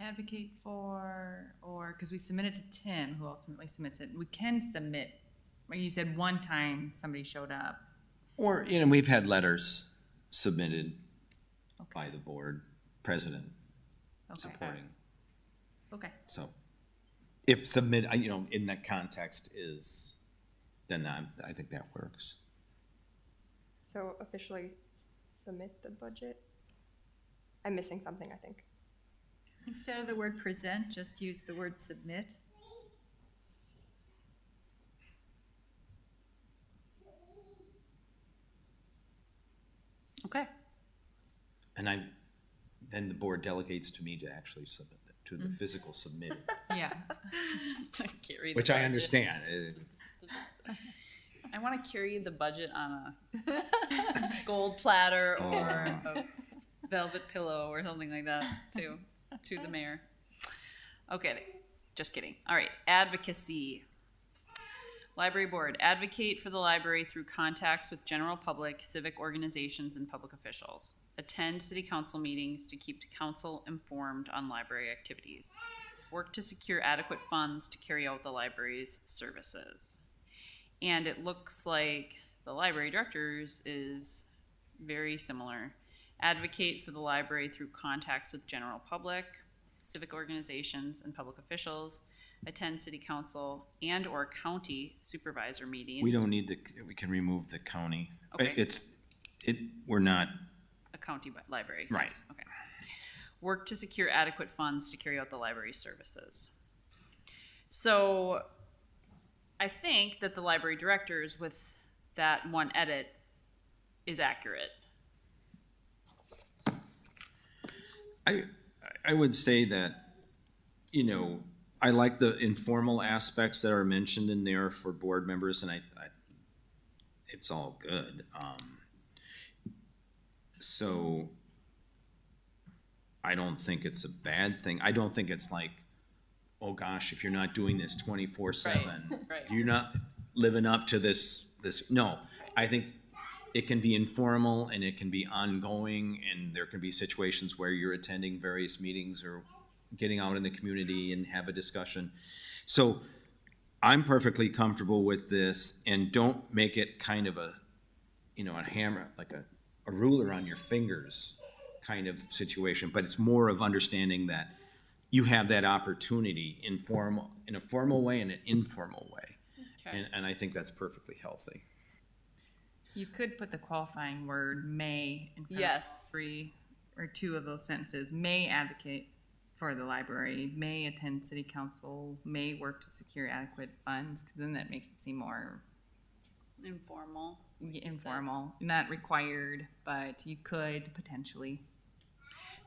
Advocate for, or, because we submit it to Tim, who ultimately submits it. We can submit, like you said, one time somebody showed up. Or, we've had letters submitted by the board president Okay. supporting. Okay. So if submit, in that context is, then I think that works. So officially submit the budget. I'm missing something, I think. Instead of the word present, just use the word submit. Okay. And then the board delegates to me to actually submit, to the physical submitting, Yeah. Can't read the which I budget. understand. I want to carry the budget on a gold platter or a velvet pillow or something like that to the mayor. Okay, just kidding. All right, advocacy. Library board, advocate for the library through contacts with general public, civic organizations, and public officials. Attend city council meetings to keep the council informed on library activities. Work to secure adequate funds to carry out the library's services. And it looks like the library directors is very similar. Advocate for the library through contacts with general public, civic organizations, and public officials. Attend city council and or county supervisor meetings. We don't need we can remove the county. Okay. We're not, A county library. Right. Yes, okay. Work to secure adequate funds to carry out the library's services. So I think that the library directors with that one edit is accurate. I would say that, I like the informal aspects that are mentioned in there for board members, and I it's all good. So I don't think it's a bad thing. I don't think it's like, oh gosh, if you're not doing this 24/7, right. you're not living up to this. No, I think it can be informal and it can be ongoing, and there can be situations where you're attending various meetings or getting out in the community and have a discussion. So I'm perfectly comfortable with this, and don't make it kind of a hammer, like a ruler on your fingers kind of situation, but it's more of understanding that you have that opportunity in a formal way and an informal way. Okay. And I think that's perfectly healthy. You could put the qualifying word may in front Yes. of 3 or 2 of those sentences. May advocate for the library, may attend city council, may work to secure adequate funds, because then that makes it seem more Informal. informal, not required, but you could potentially.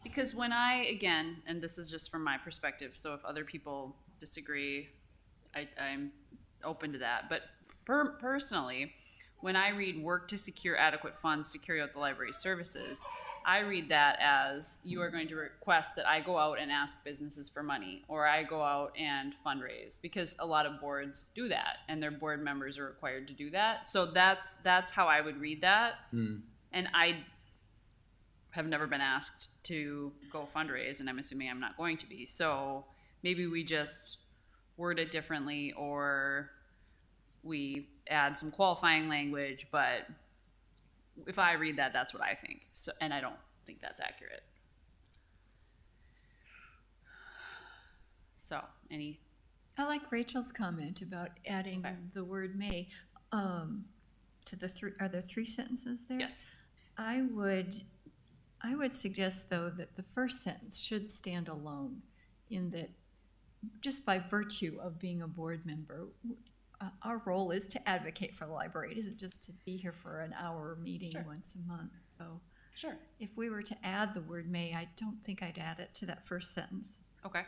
Because when again, and this is just from my perspective, so if other people disagree, I'm open to that. But personally, when I read work to secure adequate funds to carry out the library's services, I read that as you are going to request that I go out and ask businesses for money, or I go out and fundraise, because a lot of boards do that and their board members are required to do that. So that's how I would read that. And I have never been asked to go fundraise, and I'm assuming I'm not going to be. So maybe we just word it differently, or we add some qualifying language, but if I read that, that's what I think. So, and I don't think that's accurate. So, I like Rachel's comment about adding Okay. the word may to the are there 3 sentences there? yes. I would suggest, though, that the first sentence should stand alone in that just by virtue of being a board member, our role is to advocate for the library. It isn't just to be here for an hour meeting Sure. once a month. So Sure. if we were to add the word may, I don't think I'd add it to that first sentence. Okay.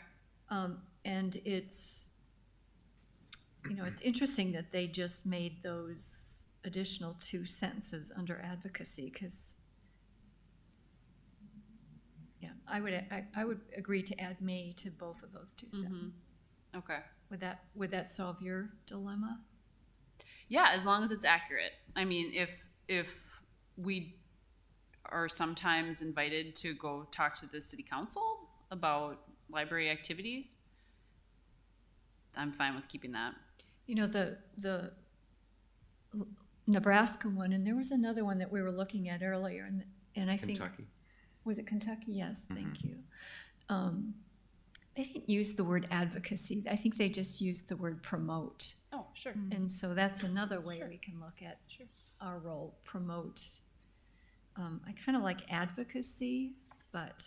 And it's, it's interesting that they just made those additional two sentences under advocacy, because, yeah, I would agree to add may to both of those two sentences. Okay. Would that solve your dilemma? Yeah, as long as it's accurate. I mean, if we are sometimes invited to go talk to the city council about library activities, I'm fine with keeping that. The Nebraska one, and there was another one that we were looking at earlier, and I think, Kentucky. was it Kentucky? Yes, thank you. They didn't use the word advocacy. I think they just used the word promote. Oh, sure. And so that's another way we can look at our role, promote. I kind of like advocacy, but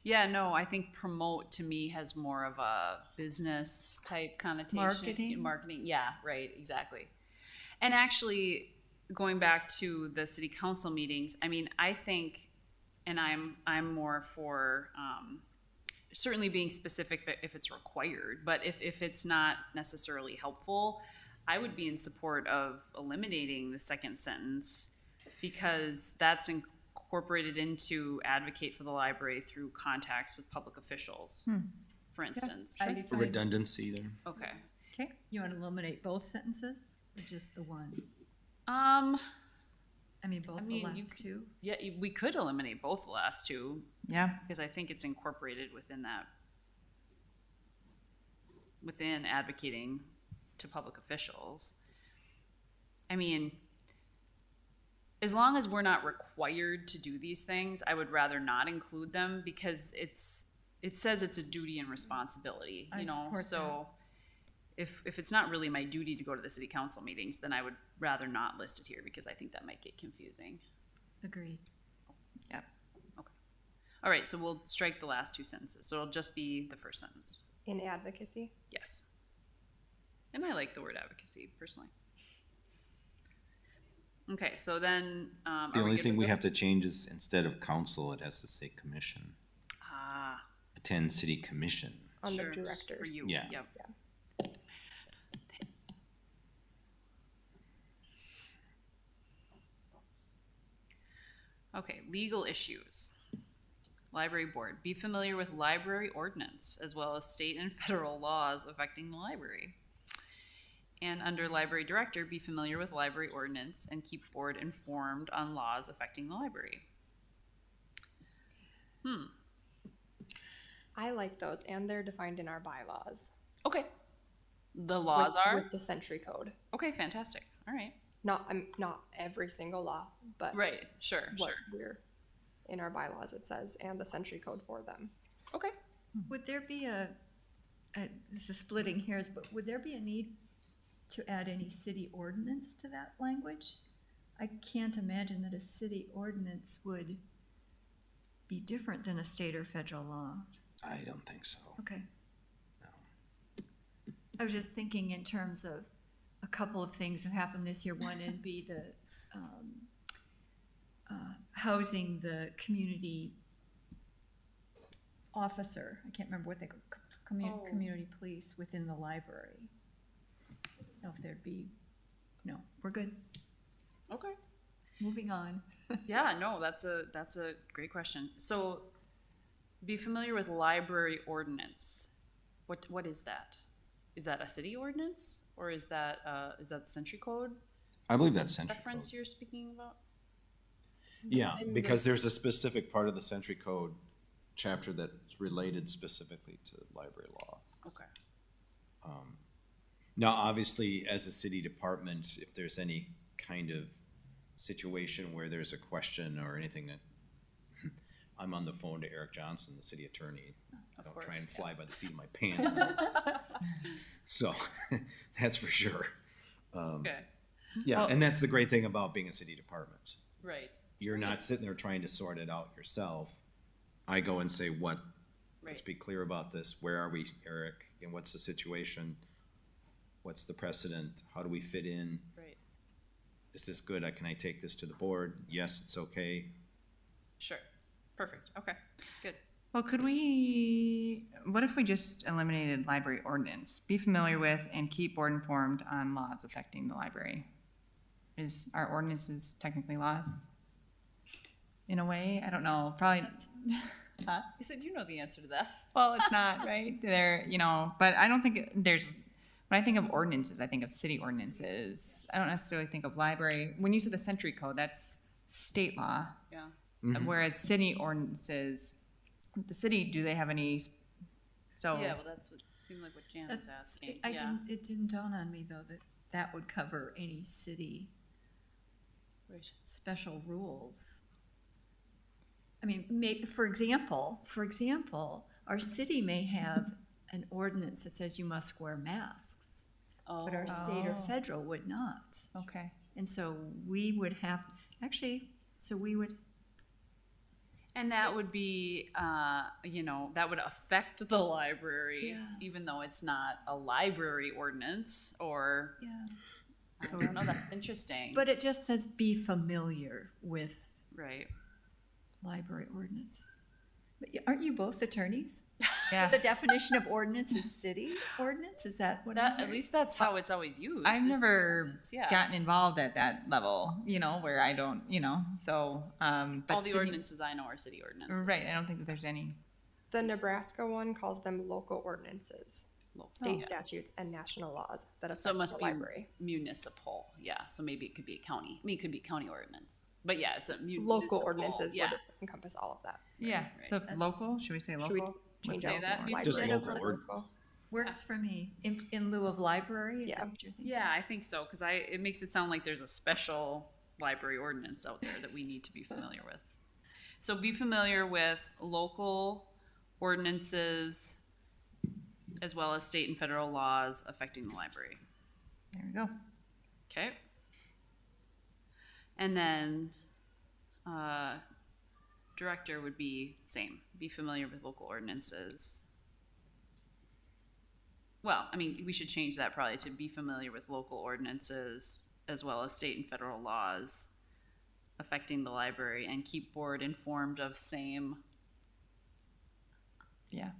Yeah, no, I think promote to me has more of a business type connotation. Marketing, yeah, right, exactly. And actually, going back to the city council meetings, I mean, I think, and I'm more for certainly being specific if it's required, but if it's not necessarily helpful, I would be in support of eliminating the second sentence, because that's incorporated into advocate for the library through contacts with public officials, for instance. I'd be fine. Redundancy there. Okay. Okay, you want to eliminate both sentences or just the one? Both the you last two? Yeah, we could eliminate both the last two, Yeah. because I think it's incorporated within advocating to public officials. I mean, as long as we're not required to do these things, I would rather not include them, because it says it's a duty and responsibility, I support so if it's not really my duty to go to the city council meetings, then I would rather not list it here, because I think that might get confusing. Agreed. Okay. All right, so we'll strike the last two sentences. So it'll just be the first sentence. In advocacy. Yes. And I like the word advocacy personally. Okay, so then The only thing we have to change is instead of council, it has to say commission. Attend city commission. On sure, the directors. for you. Yeah. Yep. Okay, legal issues. Library board. Be familiar with library ordinance as well as state and federal laws affecting the library. And under library director, be familiar with library ordinance and keep board informed on laws affecting the library. I like those, and they're defined in our bylaws. Okay. The laws are? With the century code. Okay, fantastic. All right. Not every single law, but Right, sure, what sure. we're in our bylaws, it says, and the century code for them. Okay. Would there be this is splitting hairs, but would there be a need to add any city ordinance to that language? I can't imagine that a city ordinance would be different than a state or federal law. I don't think so. Okay. I was just thinking in terms of a couple of things that happened this year. One would be the housing the community officer. I can't remember what they call community police within the library. I don't know if there'd be. No, we're good. Okay. Moving on. Yeah, no, that's a great question. So, be familiar with library ordinance. What is that? Is that a city ordinance, or is that the century code I believe that's century reference code. you're speaking about? Yeah, because there's a specific part of the century code chapter that's related specifically to library law. Okay. Now, obviously, as a city department, if there's any kind of situation where there's a question or anything, that I'm on the phone to Eric Johnson, the city attorney. Of Don't course, try and fly by the seat of my pants on this. So, that's for sure. Okay. Yeah, and that's the great thing about being a city department. Right. You're not sitting there trying to sort it out yourself. I go and say, let's Right. be clear about this. Where are we, Eric? And what's the situation? What's the precedent? How do we fit in? Right. Is this good? Can I take this to the board? Yes, it's okay. Sure. Perfect. Okay. Good. Well, what if we just eliminated library ordinance? Be familiar with and keep board informed on laws affecting the library. Is our ordinances technically laws? In a way, I don't know, probably, I said, you know the answer to that. well, it's not, right? They're, but I don't think there's, when I think of ordinances, I think of city ordinances. I don't necessarily think of library. When you said the century code, that's state law. Yeah. Whereas city ordinances, the city, do they have any, so. Yeah, well, that's what seemed like what Jan was asking. Yeah. It didn't dawn on me, though, that that would cover any city Right. special rules. I mean, for example, our city may have an ordinance that says you must wear masks, Oh. but our state or Oh. federal would not. Okay. And so we would have, we would, And that would be, that would affect the library, Yeah. even though it's not a library ordinance or, yeah. I don't know, that's interesting. But it just says be familiar with Right. library ordinance. But aren't you both attorneys? Yeah. So the definition of ordinance is city ordinance? Is that what I'm That, at hearing? least that's how it's always used. I've is never ordinance, yeah. gotten involved at that level, where I don't, so, but All the city- ordinances I know are city ordinances. Right, I don't think that there's any. The Nebraska one calls them local ordinances, Local, state yeah. statutes, and national laws that So it affect must the be library. municipal, yeah, so maybe it could be a county, it could be county ordinance, but yeah, it's a municipal. Local ordinances Yeah, would encompass all of that. Yeah, right. so That's- local, should we say Should we local? change say out that? more Just Just library? local ordinance. Works for me. In lieu of library, is Yeah. that what you're thinking? yeah, I think so, because it makes it sound like there's a special library ordinance out there that we need to be familiar with. So be familiar with local ordinances as well as state and federal laws affecting the library. There we go. Okay. And then, director would be same, be familiar with local ordinances. Well, I mean, we should change that probably to be familiar with local ordinances as well as state and federal laws affecting the library and keep board informed of same. Yeah.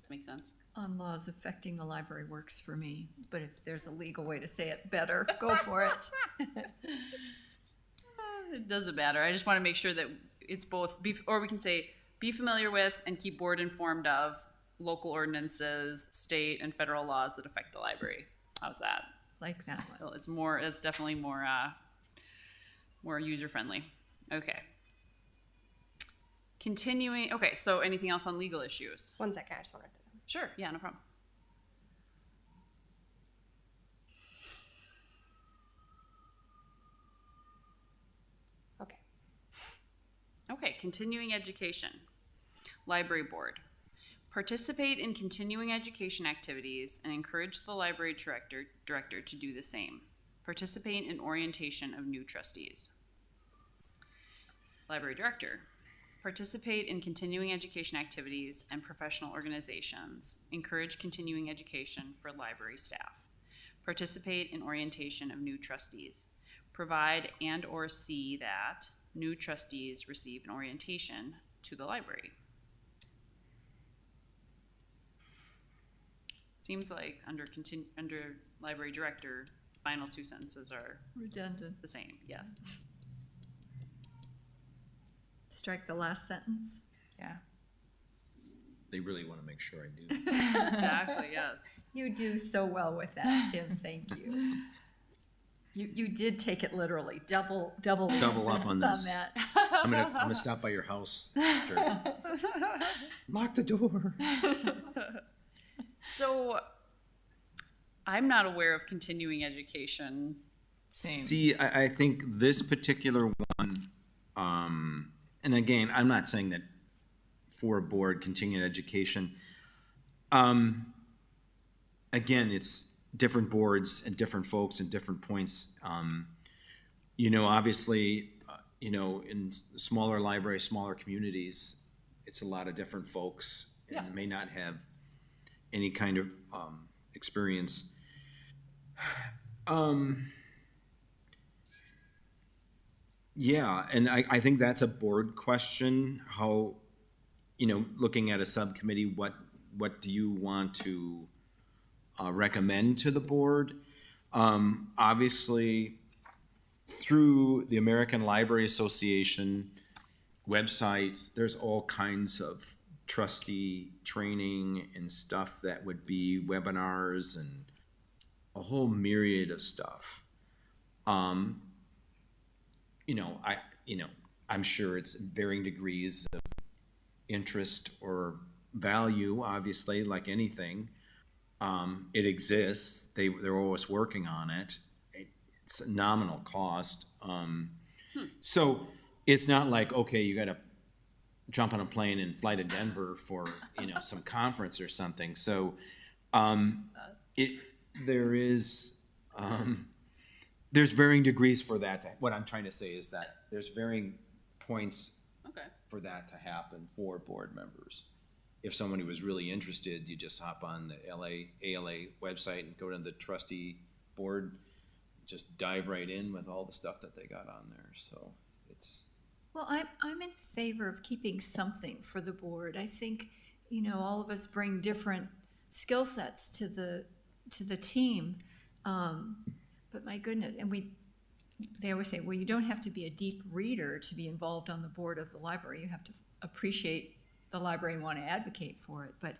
Make sense? On laws affecting the library works for me, but if there's a legal way to say it better, go for it. It doesn't matter. I just want to make sure that it's both, or we can say, be familiar with and keep board informed of local ordinances, state and federal laws that affect the library. How's that? Like that one. Well, it's definitely more user-friendly. Okay. Continuing, okay, so anything else on legal issues? 1 second, I just want to write that down. Sure, yeah, no problem. Okay. Okay, continuing education. Library board. Participate in continuing education activities and encourage the library director to do the same. Participate in orientation of new trustees. Library director. Participate in continuing education activities and professional organizations. Encourage continuing education for library staff. Participate in orientation of new trustees. Provide and/or see that new trustees receive an orientation to the library. Seems like under library director, final two sentences are Redundant. the same, yes. Strike the last sentence. Yeah. They really want to make sure I do. Exactly, yes. You do so well with that, Tim, thank you. You did take it literally, double Up on this. that. I'm gonna stop by your house after. Lock the door. So, I'm not aware of continuing education. Same. See, I think this particular one, and again, I'm not saying that for a board, continuing education. Again, it's different boards and different folks and different points. You know, obviously, you know, in smaller libraries, smaller communities, it's a lot of different folks and may not have any kind of experience. Yeah, and I think that's a board question. How, you know, looking at a subcommittee, what do you want to recommend to the board? Obviously, through the American Library Association website, there's all kinds of trustee training and stuff that would be webinars and a whole myriad of stuff. You know, I'm sure it's varying degrees of interest or value, obviously, like anything. It exists. They're always working on it. It's a nominal cost. So it's not like, okay, you got to jump on a plane and fly to Denver for, you know, some conference or something. So there's varying degrees for that. What I'm trying to say is that there's varying points for that to happen for board members. If somebody was really interested, you just hop on the ALA website and go to the trustee board, just dive right in with all the stuff that they got on there. So it's. Well, I'm in favor of keeping something for the board. I think, you know, all of us bring different skill sets to the team. But my goodness, and they always say, well, you don't have to be a deep reader to be involved on the board of the library. You have to appreciate the library and want to advocate for it. But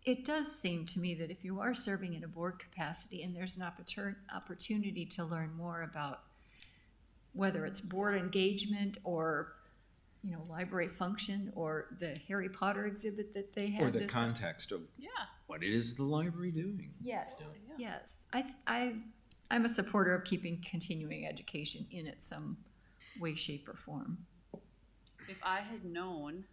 it does seem to me that if you are serving in a board capacity and there's an opportunity to learn more about whether it's board engagement or, you know, library function or the Harry Potter exhibit that they had. Or the context of what is the library doing? Yes, yes. I'm a supporter of keeping continuing education in it some way, shape, or form. If I had known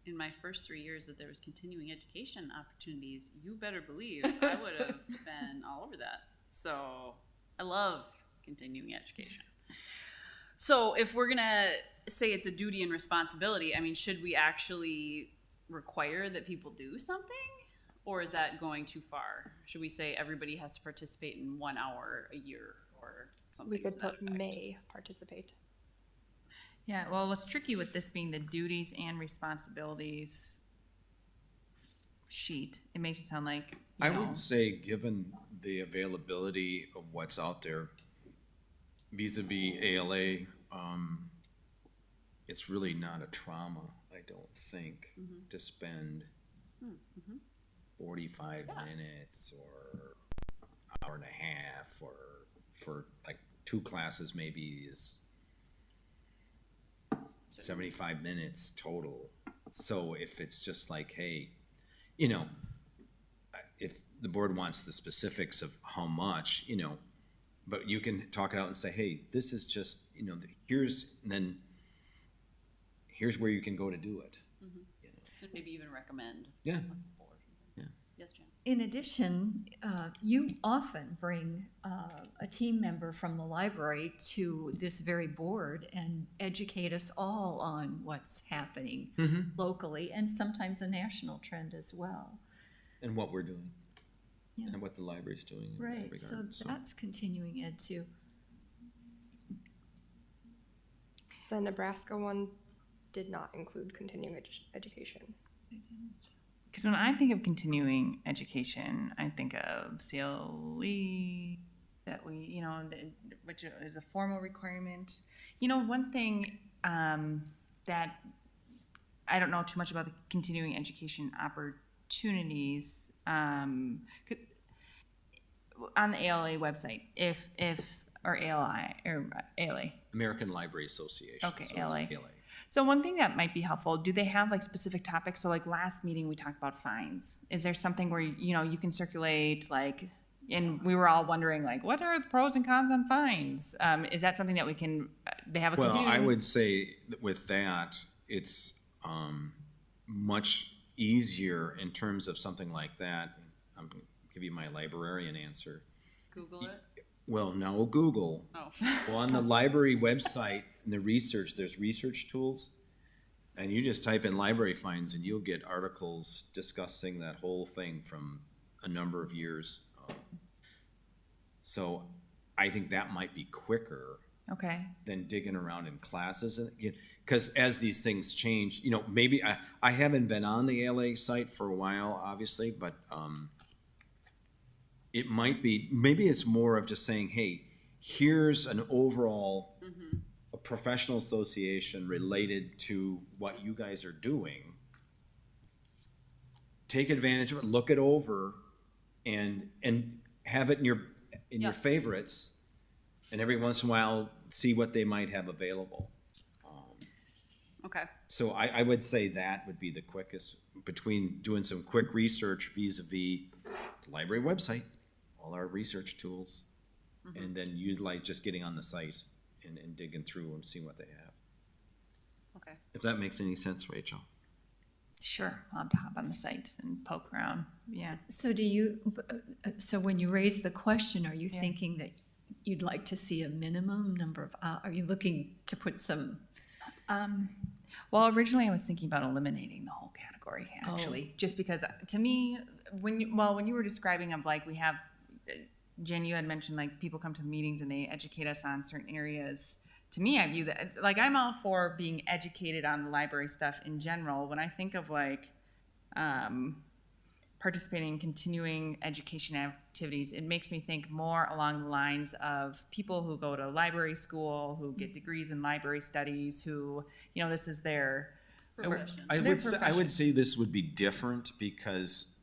in my first 3 years that there was continuing education opportunities, you better believe I would have been all over that. So I love continuing education. So if we're gonna say it's a duty and responsibility, I mean, should we actually require that people do something? Or is that going too far? Should we say everybody has to participate in 1 hour a year or something? We could to that put effect? may participate. Yeah, well, what's tricky with this being the duties and responsibilities sheet, it makes it sound like, I would say, given the availability of what's out there vis-a-vis ALA, it's really not a trauma, I don't think, to spend 45 minutes or hour and a half, or for like 2 classes maybe is 75 minutes total. So if it's just like, hey, you know, if the board wants the specifics of how much, you know, but you can talk it out and say, hey, this is just, you know, here's where you can go to do it. You know? And maybe even recommend. Yeah. Yeah. Yes, Jan. In addition, you often bring a team member from the library to this very board and educate us all on what's happening locally and sometimes a national trend as well. And what we're doing. Yeah. And what the library's doing in that Right, regard. so that's continuing ed too. The Nebraska one did not include continuing education. because when I think of continuing education, I think of CLE, that we, you know, which is a formal requirement. You know, one thing that I don't know too much about the continuing education opportunities, on the ALA website, or ALI, or ALA. American Library Association. Okay, so it's ALA. So one thing that might be helpful, do they have like specific topics? So like last meeting, we talked about fines. Is there something where, you know, you can circulate like, and we were all wondering like, what are the pros and cons on fines? Is that something that we can, they have a Well, continuing? I would say that with that, it's much easier in terms of something like that. I'm give you my librarian answer. Google it. Well, no, Google. Oh. Well, on the library website, in the research, there's research tools. And you just type in library finds and you'll get articles discussing that whole thing from a number of years. So I think that might be quicker Okay. than digging around in classes. Because as these things change, maybe I haven't been on the ALA site for a while, obviously, but it might be, maybe it's more of just saying, hey, here's an overall a professional association related to what you guys are doing. Take advantage of it, look it over, and have it in your Yeah. favorites, and every once in a while see what they might have available. Okay. So I would say that would be the quickest, between doing some quick research vis-a-vis the library website, all our research tools, and then use like just getting on the site and digging through and seeing what they have. Okay. If that makes any sense, Rachel. Sure. I'll have to hop on the site and poke around. Yeah. So so when you raise the question, are you thinking that you'd like to see a minimum number of, are you looking to put some? Well, originally I was thinking about eliminating the whole category, actually, just because to me, when you were describing of like we have, Jen, you had mentioned like people come to the meetings and they educate us on certain areas. To me, I view that like I'm all for being educated on the library stuff in general. When I think of like participating in continuing education activities, it makes me think more along the lines of people who go to library school, who get degrees in library studies, who, this is their Profession. I Their would say, I profession. would say this would be different because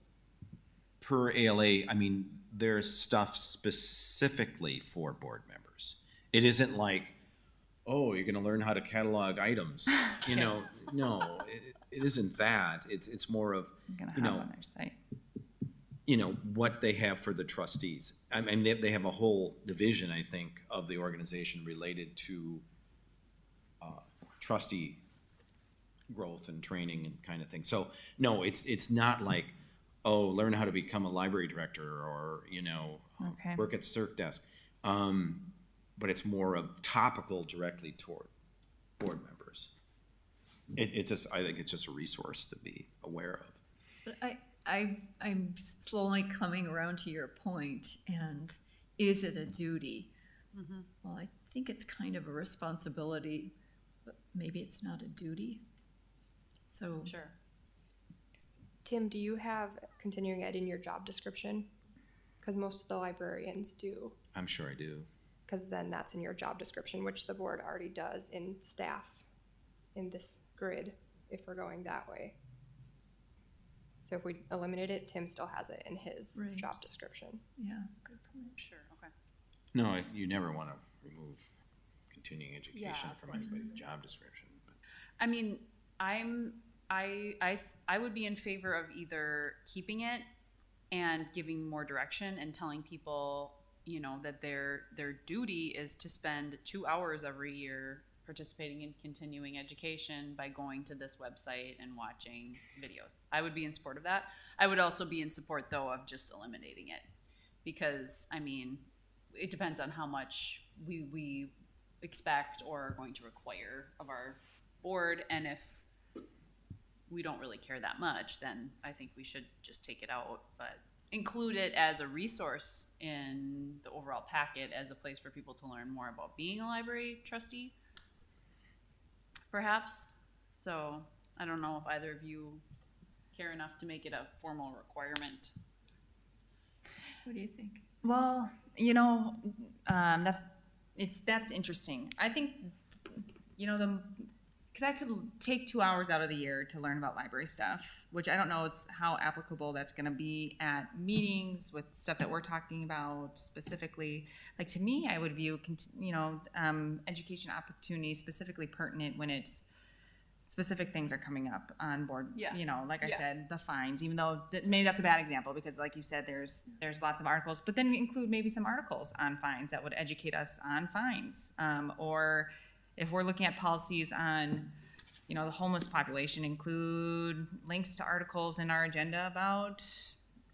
per ALA, I mean, there's stuff specifically for board members. It isn't like, oh, you're going to learn how to catalog items. No, it isn't that. It's more of, I'm gonna have on their site. what they have for the trustees. I mean, they have a whole division, I think, of the organization related to trustee growth and training and kind of thing. So no, it's not like, oh, learn how to become a library director or Okay. work at the circ desk. But it's more of topical directly toward board members. I think it's just a resource to be aware of. I'm slowly coming around to your point, and is it a duty? Well, I think it's kind of a responsibility, but maybe it's not a duty. So, Sure. Tim, do you have continuing ed in your job description? Because most of the librarians do. I'm sure I do. Because then that's in your job description, which the board already does in staff in this grid, if we're going that way. So if we eliminate it, Tim still has it in his Right. job description. yeah, good point. Sure. Okay. No, you never want to remove continuing education Yeah, of from anybody's job description. But I mean, I would be in favor of either keeping it and giving more direction and telling people, that their duty is to spend 2 hours every year participating in continuing education by going to this website and watching videos. I would be in support of that. I would also be in support, though, of just eliminating it because, I mean, it depends on how much we expect or are going to require of our board, and if we don't really care that much, then I think we should just take it out, but include it as a resource in the overall packet as a place for people to learn more about being a library trustee, perhaps. So I don't know if either of you care enough to make it a formal requirement. What do you think? Well, that's interesting. I think, because I could take 2 hours out of the year to learn about library stuff, which I don't know how applicable that's going to be at meetings with stuff that we're talking about specifically. Like to me, I would view, education opportunities specifically pertinent when it's specific things are coming up on board. Yeah. Like I Yeah. said, the fines, even though maybe that's a bad example because like you said, there's lots of articles, but then we include maybe some articles on fines that would educate us on fines. Or if we're looking at policies on, the homeless population, include links to articles in our agenda about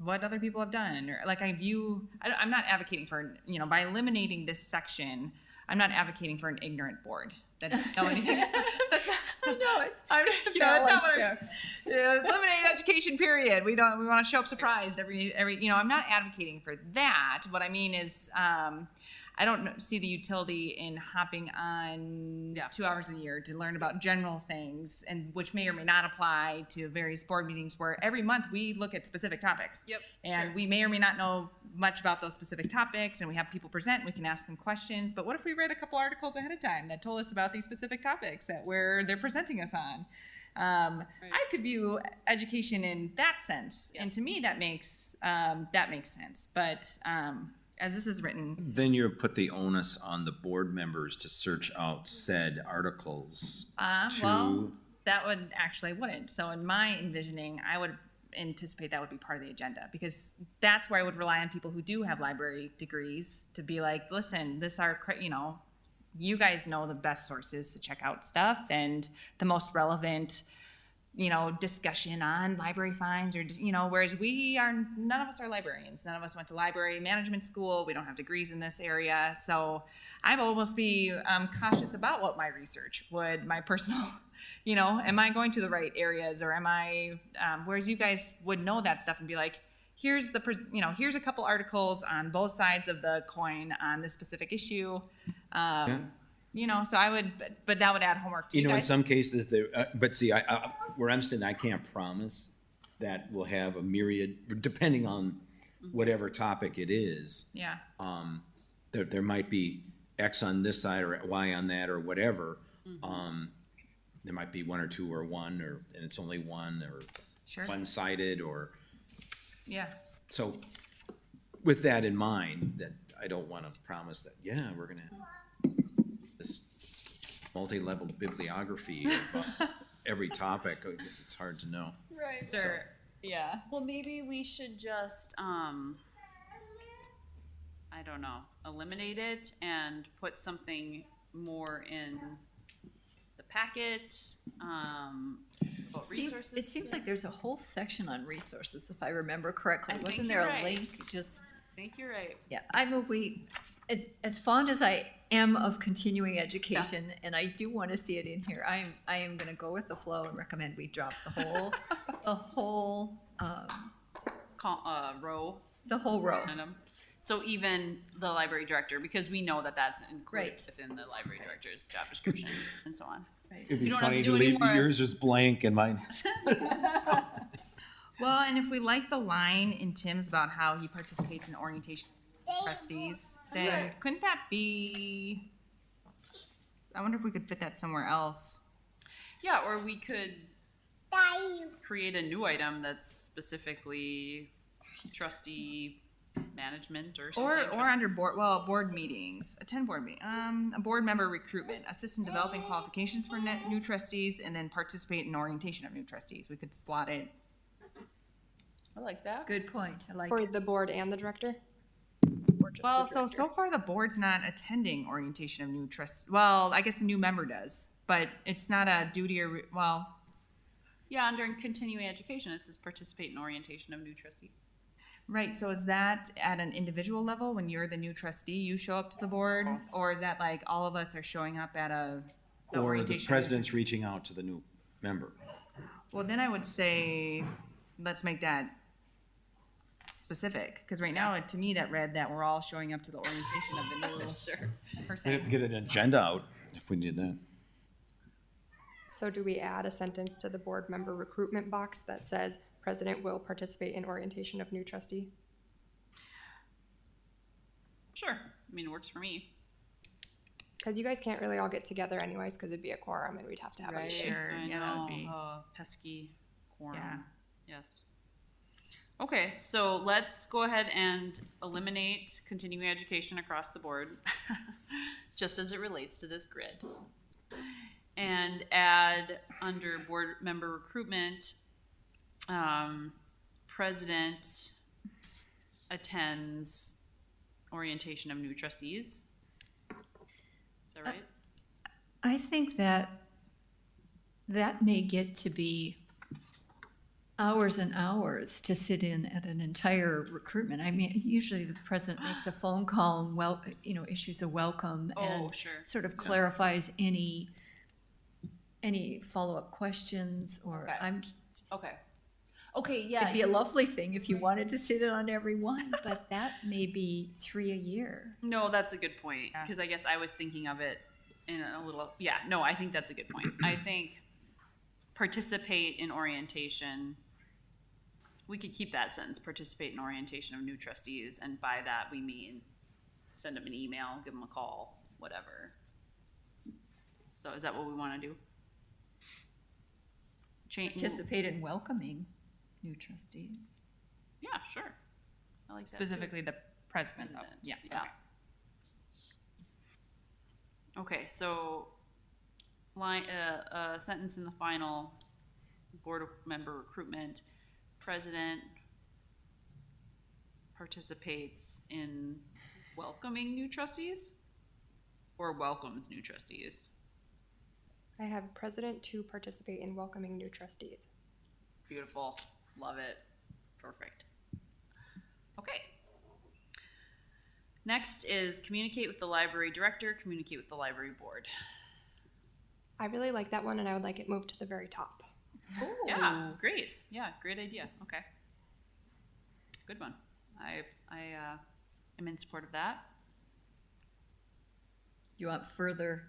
what other people have done, or like I'm not advocating for, by eliminating this section, I'm not advocating for an ignorant board that doesn't know anything. That's not what eliminate education period. We want to show up surprised every, I'm not advocating for that. What I mean is, I don't see the utility in hopping on 2 hours a year to learn about general things, and which may or may not apply to various board meetings where every month we look at specific topics. Yep, And sure. we may or may not know much about those specific topics, and we have people present, and we can ask them questions. But what if we read a couple articles ahead of time that told us about these specific topics where they're presenting us on? I could view education in that sense, and to me that makes sense. But as this is written, Then you put the onus on the board members to search out said articles. well, that wouldn't. So in my envisioning, I would anticipate that would be part of the agenda, because that's where I would rely on people who do have library degrees to be like, listen, you guys know the best sources to check out stuff and the most relevant, discussion on library fines, or, whereas none of us are librarians. None of us went to library management school. We don't have degrees in this area. So I'd almost be cautious about what my research would, my personal, am I going to the right areas, or am I, whereas you guys would know that stuff and be like, here's here's a couple articles on both sides of the coin on this specific issue. So I would, but that would add homework to you In guys. some cases, but see, where I'm sitting, I can't promise that we'll have a myriad, depending on whatever topic it is. Yeah. There might be X on this side or Y on that or whatever. There might be one or two or one, and it's only one, or Sure. one-sided, or, Yeah. so with that in mind, that I don't want to promise that, we're gonna have this multi-level bibliography of every topic. It's hard to know. Right. Sure. Yeah. Well, maybe we should just, I don't know, eliminate it and put something more in the packet, about resources. It seems like there's a whole section on resources, if I remember correctly. I think Wasn't there you're a right. link just? I think you're right. Yeah, I move as fond as I am of continuing education, and I do want to see it in here, I am gonna go with the flow and recommend we drop the whole Row. row. Item. So even the library director, because we know that that's included Right. within the library director's job description and so on. It'd be You don't have funny to to do any leave more. yours is blank and mine. Well, and if we like the line in Tim's about how he participates in orientation trustees, then couldn't that be? I wonder if we could fit that somewhere else. Yeah, or we could create a new item that's specifically trustee management or something. Or under board meetings, attend board meeting, a board member recruitment, assist in developing qualifications for new trustees, and then participate in orientation of new trustees. We could slot it. I like that. Good point, I like For it. the board and the director? Or just Well, the so director? far the board's not attending orientation of new trustees. Well, I guess the new member does, but it's not a duty or Yeah, under continuing education, it says participate in orientation of new trustee. right. So is that at an individual level when you're the new trustee, you show up to the board, or is that like all of us are showing up at the Or the orientation? president's reaching out to the new member. Well, then I would say let's make that specific, because right now, to me, that read that we're all showing up to the orientation of the new person. We'd have to get an agenda out if we did that. So do we add a sentence to the board member recruitment box that says, president will participate in orientation of new trustee? Sure. I mean, it works for me. Because you guys can't really all get together anyways, because it'd be a quorum and we'd have to have a Right. meeting. Sure, I yeah, that would know. be- Pesky quorum. Yeah. Yes. Okay, so let's go ahead and eliminate continuing education across the board, just as it relates to this grid. And add under board member recruitment, president attends orientation of new trustees. Is that right? I think that may get to be hours and hours to sit in at an entire recruitment. I mean, usually the president makes a phone call and issues a welcome and sure. sort of clarifies any follow-up questions or Okay. Okay, yeah. it'd be a lovely thing if you wanted to sit in on every one, but that may be 3 a year. No, that's a good point, because I guess I was thinking of it in a little, yeah, no, I think that's a good point. I think participate in orientation, we could keep that sentence, participate in orientation of new trustees, and by that we mean send them an email, give them a call, whatever. So is that what we want to do? Participate in welcoming new trustees. Yeah, sure. I like that too. Specifically the president. Oh, President. yeah. Yeah. Okay, so a sentence in the final board member recruitment, president participates in welcoming new trustees or welcomes new trustees. I have president to participate in welcoming new trustees. Beautiful. Love it. Perfect. Okay. Next is communicate with the library director, communicate with the library board. I really like that one, and I would like it moved to the very top. Yeah, great. Yeah, great idea. Okay. Good one. I am in support of that. You want further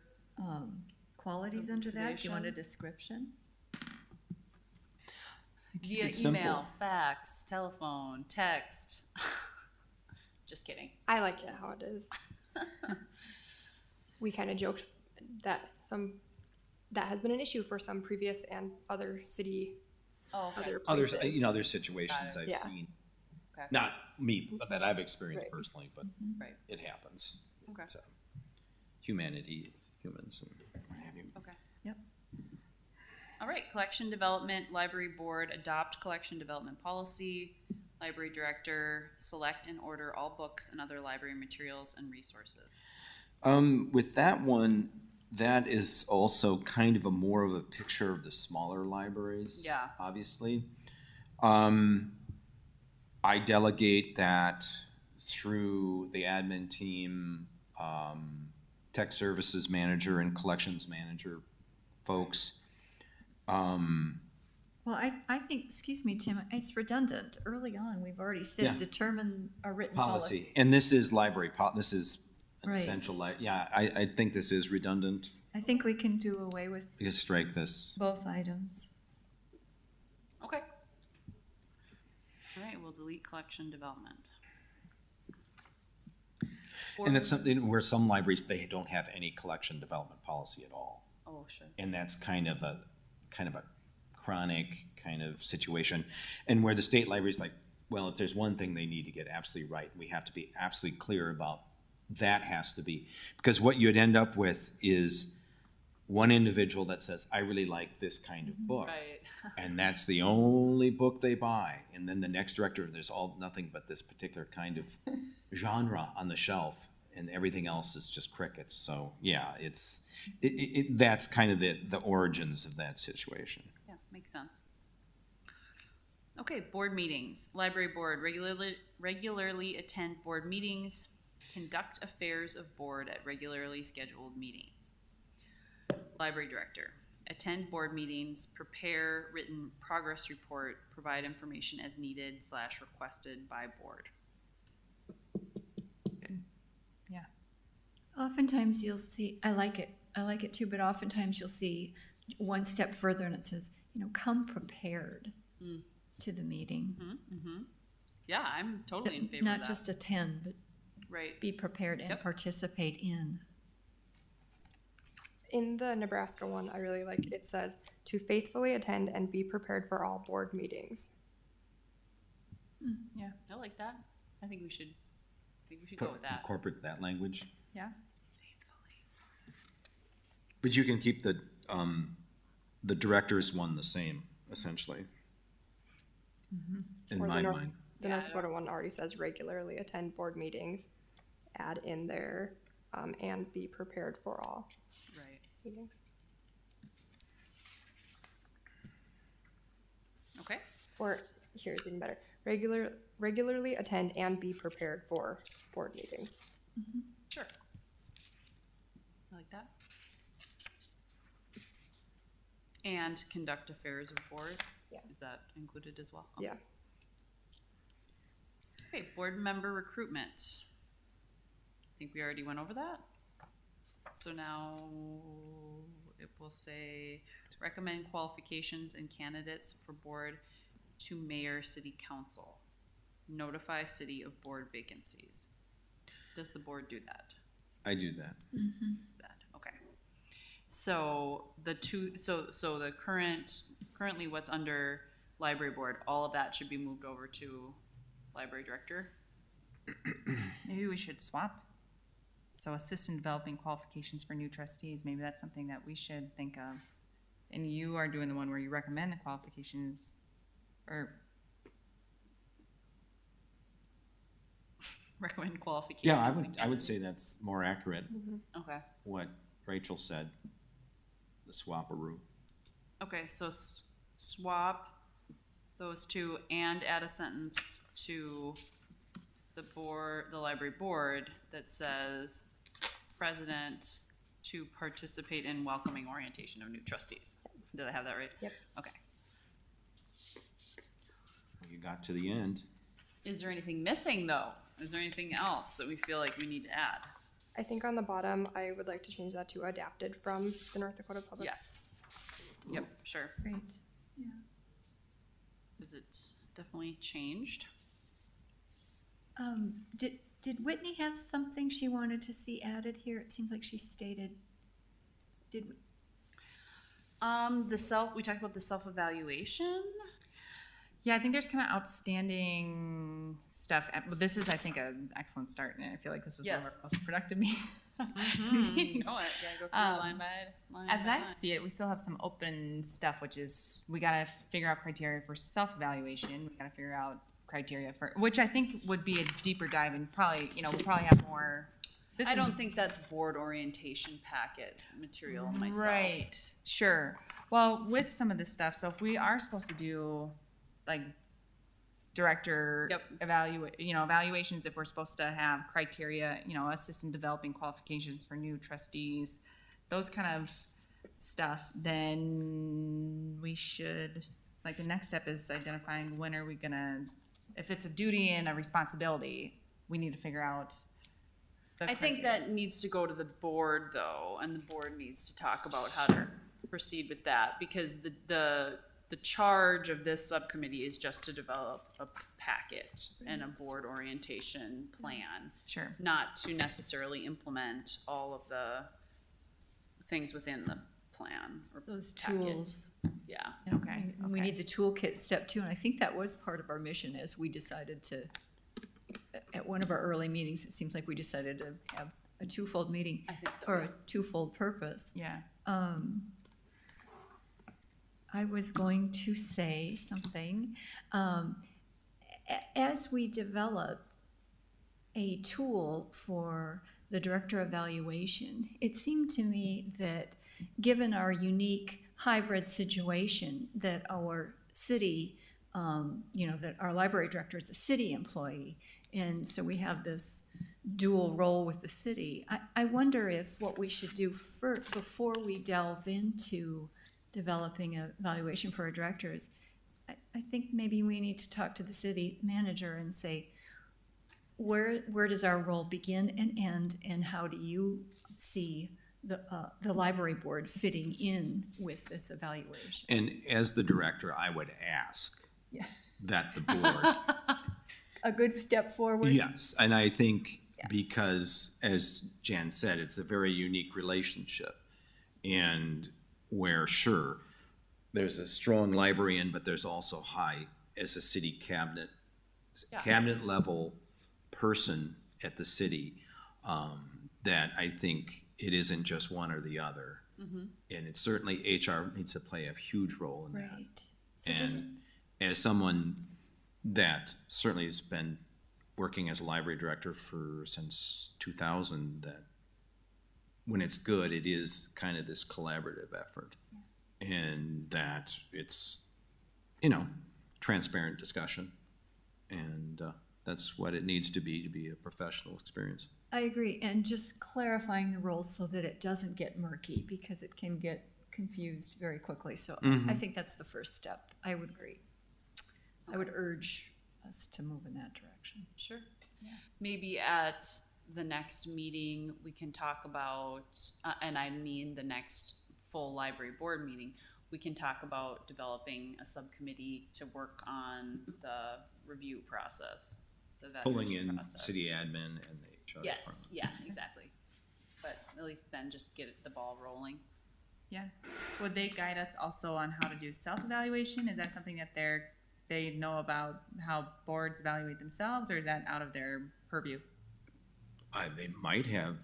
qualities under that? Do you want a Elucidation? description? Via it simple. email, fax, telephone, text. Just kidding. I like it how it is. We kind of joked that that has been an issue for some previous and other city, Oh, okay. other Others, places. other situations Got it. I've Yeah. seen, Okay. not me, but that I've experienced Right. personally, but Right. it happens. Okay. It's, humanity is humans and what have you. Okay. Yep. All right, collection development, library board, adopt collection development policy, library director, select and order all books and other library materials and resources. With that one, that is also kind of more of a picture of the smaller libraries. Yeah. Obviously. I delegate that through the admin team, tech services manager and collections manager folks. Well, I think, excuse me, Tim, it's redundant. Early on, we've already said Yeah. determine a written Policy, and this is library this is an Right. essential, yeah, I think this is redundant. I think we can do away with We can strike this. both items. Okay. All right, we'll delete collection development. And it's something where some libraries, they don't have any collection development policy at all. Oh, sure. And that's kind of a chronic kind of situation. And where the state library's like, well, if there's one thing they need to get absolutely right, we have to be absolutely clear about that has to be. Because what you'd end up with is one individual that says, I really like this kind of book. Right. And that's the only book they buy. And then the next director, there's nothing but this particular kind of genre on the shelf, and everything else is just crickets. So yeah, that's kind of the origins of that situation. Yeah, makes sense. Okay, board meetings. Library board regularly attend board meetings, conduct affairs of board at regularly scheduled meetings. Library director, attend board meetings, prepare written progress report, provide information as needed / requested by board. Yeah. Oftentimes you'll see, I like it too, but oftentimes you'll see one step further and it says, come prepared to the meeting. Yeah, I'm totally in favor of Not that. just attend, but Right. be prepared and Yep. participate in. In the Nebraska one, I really like it says to faithfully attend and be prepared for all board meetings. Yeah. I like that. I think we should go with that. Incorporate that language. Yeah. But you can keep the director's one the same, essentially. In Or my the mind. The Yeah, North Dakota one already says regularly attend board meetings, add in there, and be prepared for all Right. meetings. Okay. or here's even better, regularly attend and be prepared for board meetings. Sure. I like that. And conduct affairs of board? Yeah. Is that included as well? Yeah. Okay, board member recruitment. I think we already went over that. So now it will say, recommend qualifications and candidates for board to mayor, city council. Notify city of board vacancies. Does the board do that? I do that. That, okay. So the currently what's under library board, all of that should be moved over to library director. Maybe we should swap. So assist in developing qualifications for new trustees, maybe that's something that we should think of. And you are doing the one where you recommend the qualifications, or, Recommend qualifications. Yeah, I and would candidates. say that's more accurate, Okay, what Rachel said, the swap-a-roo. okay, so swap those two and add a sentence to the board, the library board that says president to participate in welcoming orientation of new trustees. Did I have that right? Yep. Okay. You got to the end. Is there anything missing though? Is there anything else that we feel like we need to add? I think on the bottom, I would like to change that to adapted from the North Dakota Public. Yes. Yep, sure. Great. Is it definitely changed? Did Whitney have something she wanted to see added here? It seems like she stated, did, We talked about the self-evaluation. yeah, I think there's kind of outstanding stuff, but this is, I think, an excellent start, and I feel like this is one of Yes. our most productive meetings. You know what? Gotta go through line by line. As by I line. see it, we still have some open stuff, which is, we gotta figure out criteria for self-evaluation, we gotta figure out criteria for, which I think would be a deeper dive, and probably, we'll probably have more. This I is- don't think that's board orientation packet material myself. Right, sure. Well, with some of this stuff, so if we are supposed to do, like, director Yep. evaluations, if we're supposed to have criteria, assist in developing qualifications for new trustees, those kind of stuff, then we should, like, the next step is identifying when are we gonna, if it's a duty and a responsibility, we need to figure out the I think criteria. that needs to go to the board though, and the board needs to talk about how to proceed with that, because the charge of this subcommittee is just to develop a packet and a board orientation plan, Sure. not to necessarily implement all of the things within the plan or those packet. tools? Yeah. Okay. We okay. need the toolkit step two, and I think that was part of our mission as we decided to, at one of our early meetings, it seems like we decided to have a twofold meeting, I think so. or a twofold purpose. Yeah. I was going to say something. As we develop a tool for the director evaluation, it seemed to me that given our unique hybrid situation, that our city, that our library director is a city employee, and so we have this dual role with the city. I wonder if what we should do first, before we delve into developing an evaluation for our directors, I think maybe we need to talk to the city manager and say, where does our role begin and end, and how do you see the library board fitting in with this evaluation? And as the director, I would ask Yeah. that the board, A good step forward? yes, and I think because, as Jan said, it's a very unique relationship. And where, sure, there's a strong librarian, but there's also high, as a city cabinet level person at the city, that I think it isn't just one or the other. And it's certainly HR needs to play a huge role in that. Right. So just, And as someone that certainly has been working as a library director since 2000, that when it's good, it is kind of this collaborative effort. And that it's, transparent discussion. And that's what it needs to be a professional experience. I agree, and just clarifying the rules so that it doesn't get murky, because it can get confused very quickly. So I think that's the first step. I would agree. I would urge us to move in that direction. Sure. Maybe at the next meeting, we can talk about, and I mean the next full library board meeting, we can talk about developing a subcommittee to work on the review process, the Pulling evaluation in process. city admin and the HR Yes, department. yeah, exactly. But at least then just get the ball rolling. Yeah. Would they guide us also on how to do self-evaluation? Is that something that they know about how boards evaluate themselves, or is that out of their purview? They might have.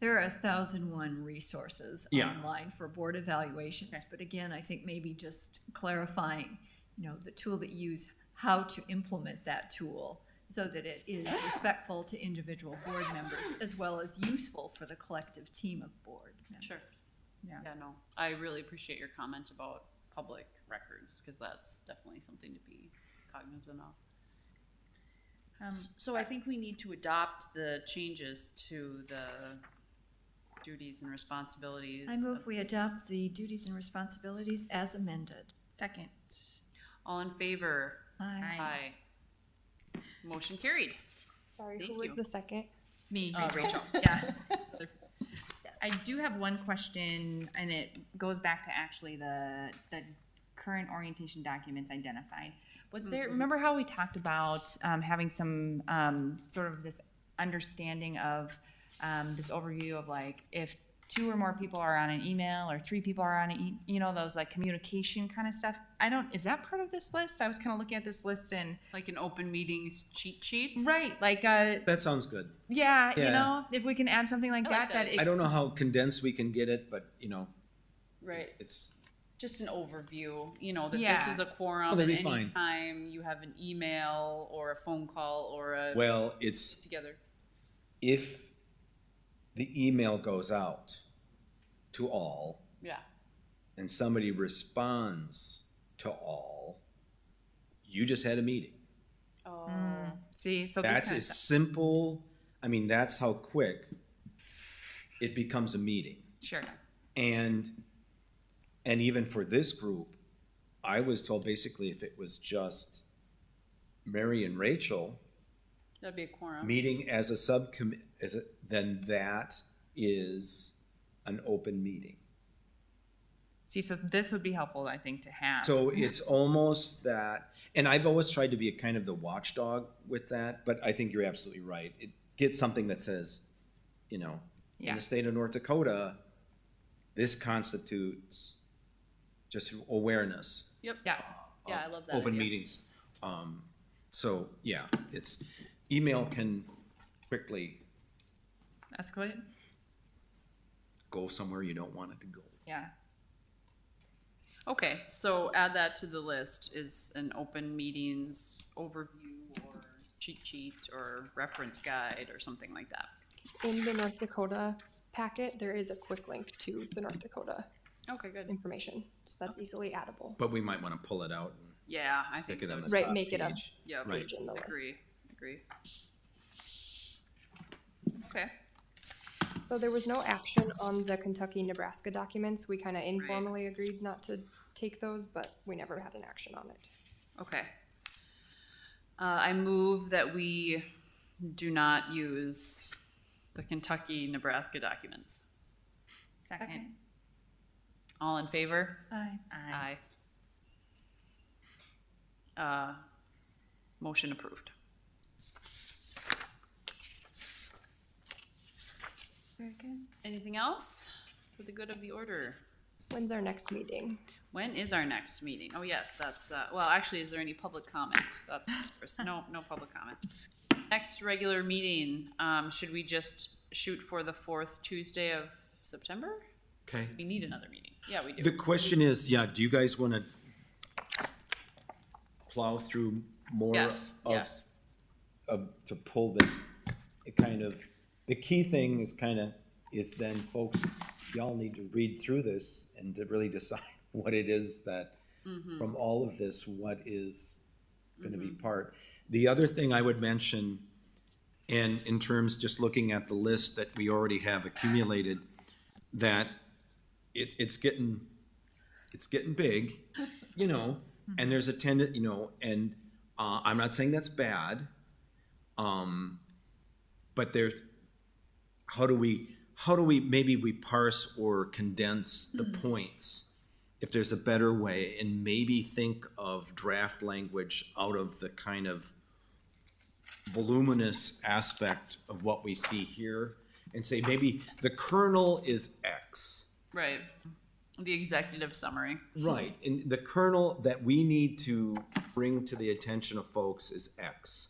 There are 1,001 resources Yeah. online for board evaluations, Okay. but again, I think maybe just clarifying, the tool that you use, how to implement that tool so that it is respectful to individual board members as well as useful for the collective team of board members. Sure. Yeah. Yeah, no, I really appreciate your comment about public records, because that's definitely something to be cognizant of. So I think we need to adopt the changes to the duties and responsibilities. I move we adopt the duties and responsibilities as amended. Second. All in favor? Aye. Aye. Motion carried. Sorry, Thank who was you. the second? Me. Rachel. Yes. Yes. I do have one question, and it goes back to actually the current orientation documents identified. Was there, remember how we talked about having some sort of this understanding of this overview of like if 2 or more people are on an email or 3 people are on those like communication kind of stuff? Is that part of this list? I was kind of looking at this list and Like an open meetings cheat sheet? right, like That sounds good. yeah, Yeah. if we can add something like I like that, that. I don't know how condensed we can get it, but Right. it's, Just an overview, that this Yeah. is a Oh, quorum, that'd and be fine. anytime you have an email or a phone call or a well, it's together. if the email goes out to all Yeah. and somebody responds to all, you just had a meeting. Oh. see, so That's this kind of as stuff. simple, that's how quick it becomes a meeting. Sure. And even for this group, I was told basically if it was just Mary and Rachel That'd be a quorum. meeting as a subcommittee, then that is an open meeting. See, so this would be helpful, I think, to have. So it's almost that, and I've always tried to be a kind of the watchdog with that, but I think you're absolutely right. It gets something that says, in Yeah. the state of North Dakota, this constitutes just awareness. Yep. Yeah. Yeah, I love that. Open idea. meetings. So yeah, it's, email can quickly Escalate? go somewhere you don't want it to go. Yeah. Okay, so add that to the list is an open meetings overview or cheat sheet or reference guide or something like that. In the North Dakota packet, there is a quick link to the North Dakota Okay, good. information, so that's easily addable. But we might want to pull it out and Yeah, I think stick it so. on the Right, top make it a- page. Yeah, Right. Page in the list. agree. Okay. So there was no action on the Kentucky-Nebraska documents. We kind of informally agreed not to take those, but we never had an action on it. Okay. I move that we do not use the Kentucky-Nebraska documents. Second. All in favor? Aye. Aye. Motion approved. Very good. Anything else for the good of the order? When's our next meeting? When is our next meeting? Oh, yes, that's, well, actually, is there any public comment? No public comment. Next regular meeting, should we just shoot for the 4th Tuesday of September? Okay. We need another meeting. Yeah, we do. The question is, do you guys want to plow through more Yes, yes. to pull this kind of, the key thing is then folks, y'all need to read through this and to really decide what it is that from all of this, what is gonna be part. The other thing I would mention, and in terms, just looking at the list that we already have accumulated, that it's getting big, you know, and there's a tendency, you know, and, I'm not saying that's bad. But there's, how do we, maybe we parse or condense the points? If there's a better way, and maybe think of draft language out of the kind of voluminous aspect of what we see here, and say maybe the kernel is X. Right. The executive summary. Right, and the kernel that we need to bring to the attention of folks is X.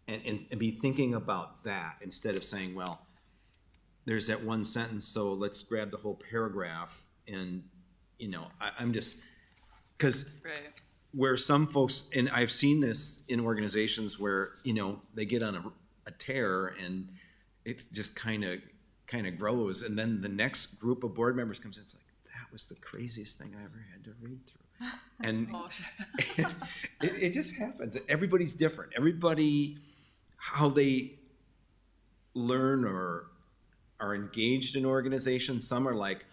And be thinking about that instead of saying, well, there's that one sentence, so let's grab the whole paragraph. And, you know, I'm just, because Right. where some folks, and I've seen this in organizations where, you know, they get on a tear and it just kind of grows, and then the next group of board members comes in, it's like, that was the craziest thing I ever had to read through. And Oh, sure. it just happens. Everybody's different. Everybody, how they learn or are engaged in organizations, some are like,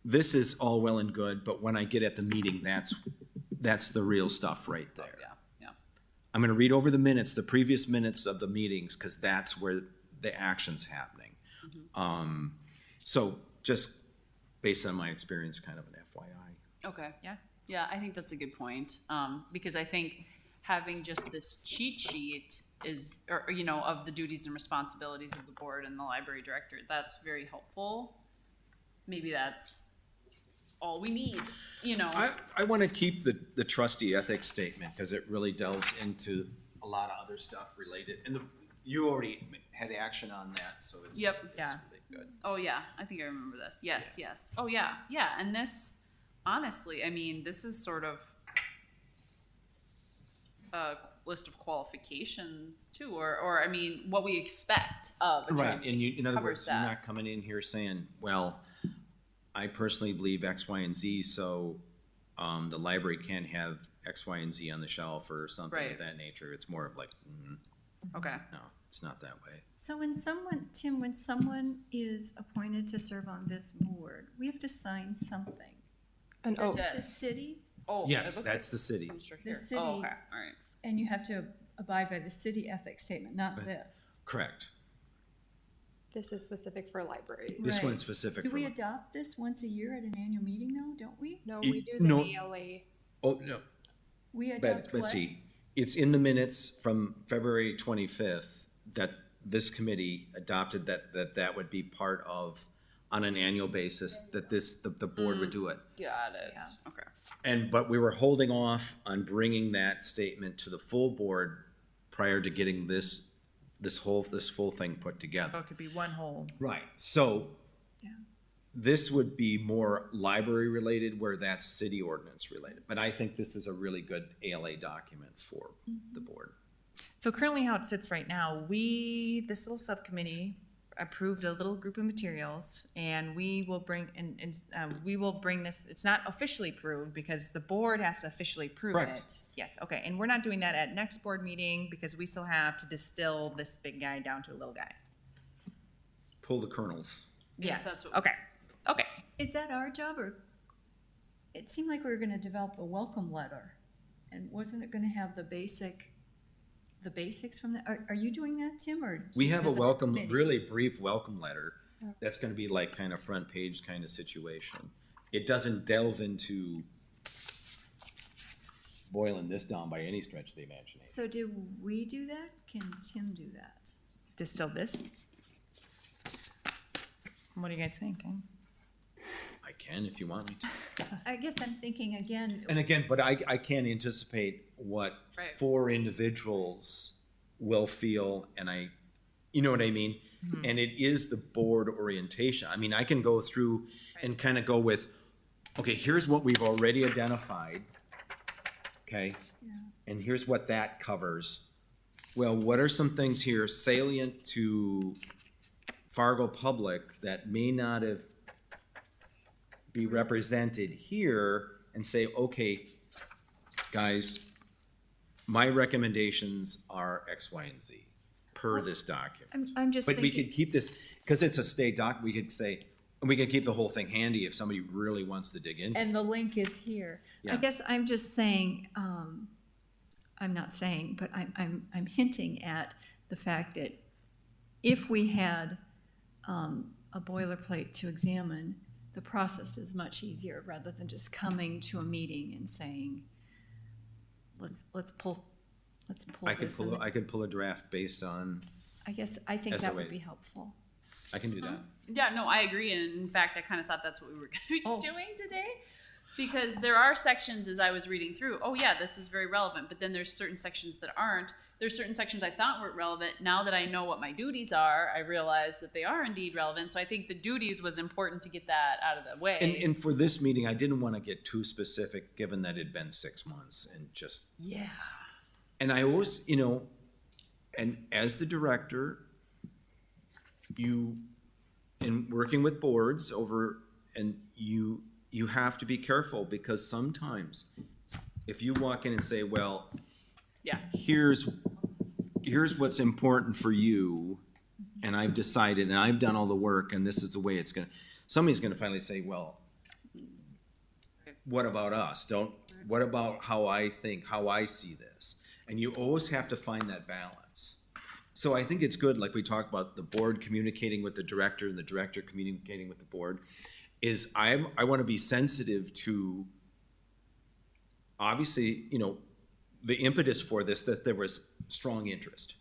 this is all well and good, but when I get at the meeting, that's the real stuff right there. Yeah, yeah. I'm gonna read over the minutes, the previous minutes of the meetings, because that's where the action's happening. So just based on my experience, kind of an FYI. Okay. Yeah. Yeah, I think that's a good point. Because I think having just this cheat sheet is, or, you know, of the duties and responsibilities of the board and the library director, that's very helpful. Maybe that's all we need, you know. I want to keep the trustee ethics statement, because it really delves into a lot of other stuff related, and you already had action on that, so it's, Yep. it's Yeah. really good. Oh, yeah, I think I remember this. Yes, yes. Oh, yeah, yeah. And this, honestly, I mean, this is sort of a list of qualifications too, or I mean, what we expect of a Right, trustee. and you, in other covers words, you're that. not coming in here saying, well, I personally believe X, Y, and Z, so the library can't have X, Y, and Z on the shelf or something Right. of that nature. It's more of like, Okay. no, it's not that way. So when someone is appointed to serve on this board, we have to sign something. An Is that oath. just a Yes. city? Oh, Yes, it looks that's the city. like these are The here. city- Oh, okay, all right. And you have to abide by the city ethics statement, not this. Correct. This is specific for libraries. This Right. one's specific Do for. we adopt this once a year at an annual meeting though, don't we? No, It- we do the no. ALA. Oh, no, We adopt but what? see, it's in the minutes from February 25th that this committee adopted that would be part of, on an annual basis, that the board would do it. Got it. Yeah. Okay. But we were holding off on bringing that statement to the full board prior to getting this full thing put So together. it could be one whole. Right, so this would be more library related, where that's city ordinance related. But I think this is a really good ALA document for the board. So currently how it sits right now, this little subcommittee approved a little group of materials, and we will bring, we will bring this, it's not officially approved because the board has to officially approve Correct. it. Yes, okay, and we're not doing that at next board meeting because we still have to distill this big guy down to a little guy. Pull the kernels. Yes, that's what- okay. Is that our job, or it seemed like we were gonna develop a welcome letter? And wasn't it gonna have the basics from that? Are you doing that, Tim, or? We have a does the welcome, committee? really brief welcome letter. That's gonna be like kind of front page kind of situation. It doesn't delve into boiling this down by any stretch of the imagination. So do we do that? Can Tim do that? Distill this. What do you guys think? I can if you want me to. I guess I'm thinking again, And again, but I can't anticipate what Right. 4 individuals will feel, and you know what I mean? And it is the board orientation. I mean, I can go through and kind of go with, okay, here's what we've already identified, okay? And here's what that covers. Well, what are some things here salient to Fargo public that may not have be represented here and say, okay, guys, my recommendations are X, Y, and Z per this document. I'm just But we thinking, could keep this, because it's a state doc, we could say, and we could keep the whole thing handy if somebody really wants to dig into it. and the link is here. I Yeah. guess I'm just saying, I'm not saying, but I'm hinting at the fact that if we had a boilerplate to examine, the process is much easier rather than just coming to a meeting and saying, let's pull I could this. and I could pull a draft based on, I guess, I think that would SOA. be helpful. I can do that. Yeah, no, I agree. And in fact, I kind of thought that's what we were going to be Oh. doing today. Because there are sections as I was reading through, oh yeah, this is very relevant. But then there's certain sections that aren't. There's certain sections I thought weren't relevant. Now that I know what my duties are, I realize that they are indeed relevant. So I think the duties was important to get that out of the way. And for this meeting, I didn't want to get too specific, given that it'd been 6 months and just. yeah. And I always, and as the director, in working with boards and you have to be careful, because sometimes if you walk in and say, well, Yeah. here's what's important for you, and I've decided, and I've done all the work, and this is the way it's somebody's gonna finally say, well, what about us? What about how I think, how I see this? And you always have to find that balance. So I think it's good, like we talked about, the board communicating with the director and the director communicating with the board, is I want to be sensitive to, obviously, the impetus for this, that there was strong interest.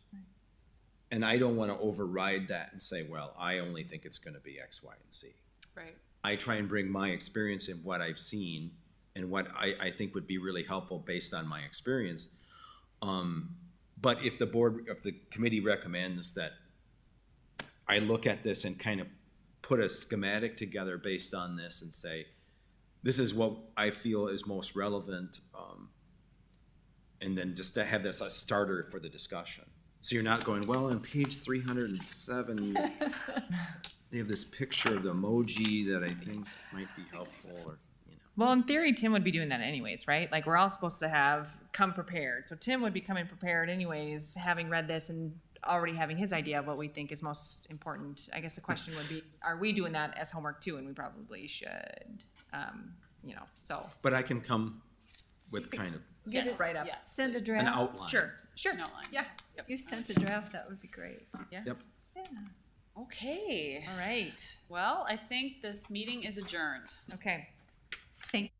And I don't want to override that and say, well, I only think it's going to be X, Y, and Z. Right. I try and bring my experience and what I've seen and what I think would be really helpful based on my experience. But if the committee recommends that I look at this and kind of put a schematic together based on this and say, this is what I feel is most relevant, and then just to have this a starter for the discussion. So you're not going, well, on page 307, they have this picture of the emoji that I think might be helpful, or, Well, in theory, Tim would be doing that anyways, right? Like, we're all supposed to come prepared. So Tim would be coming prepared anyways, having read this and already having his idea of what we think is most important. I guess the question would be, are we doing that as homework too? And we probably should, so. But I can come with kind of Get it right up. Yes. Send a an draft. outline. Sure. An outline. Yeah. You sent a draft, that would be great. Yep. Okay. All right. Well, I think this meeting is adjourned. Okay. Thank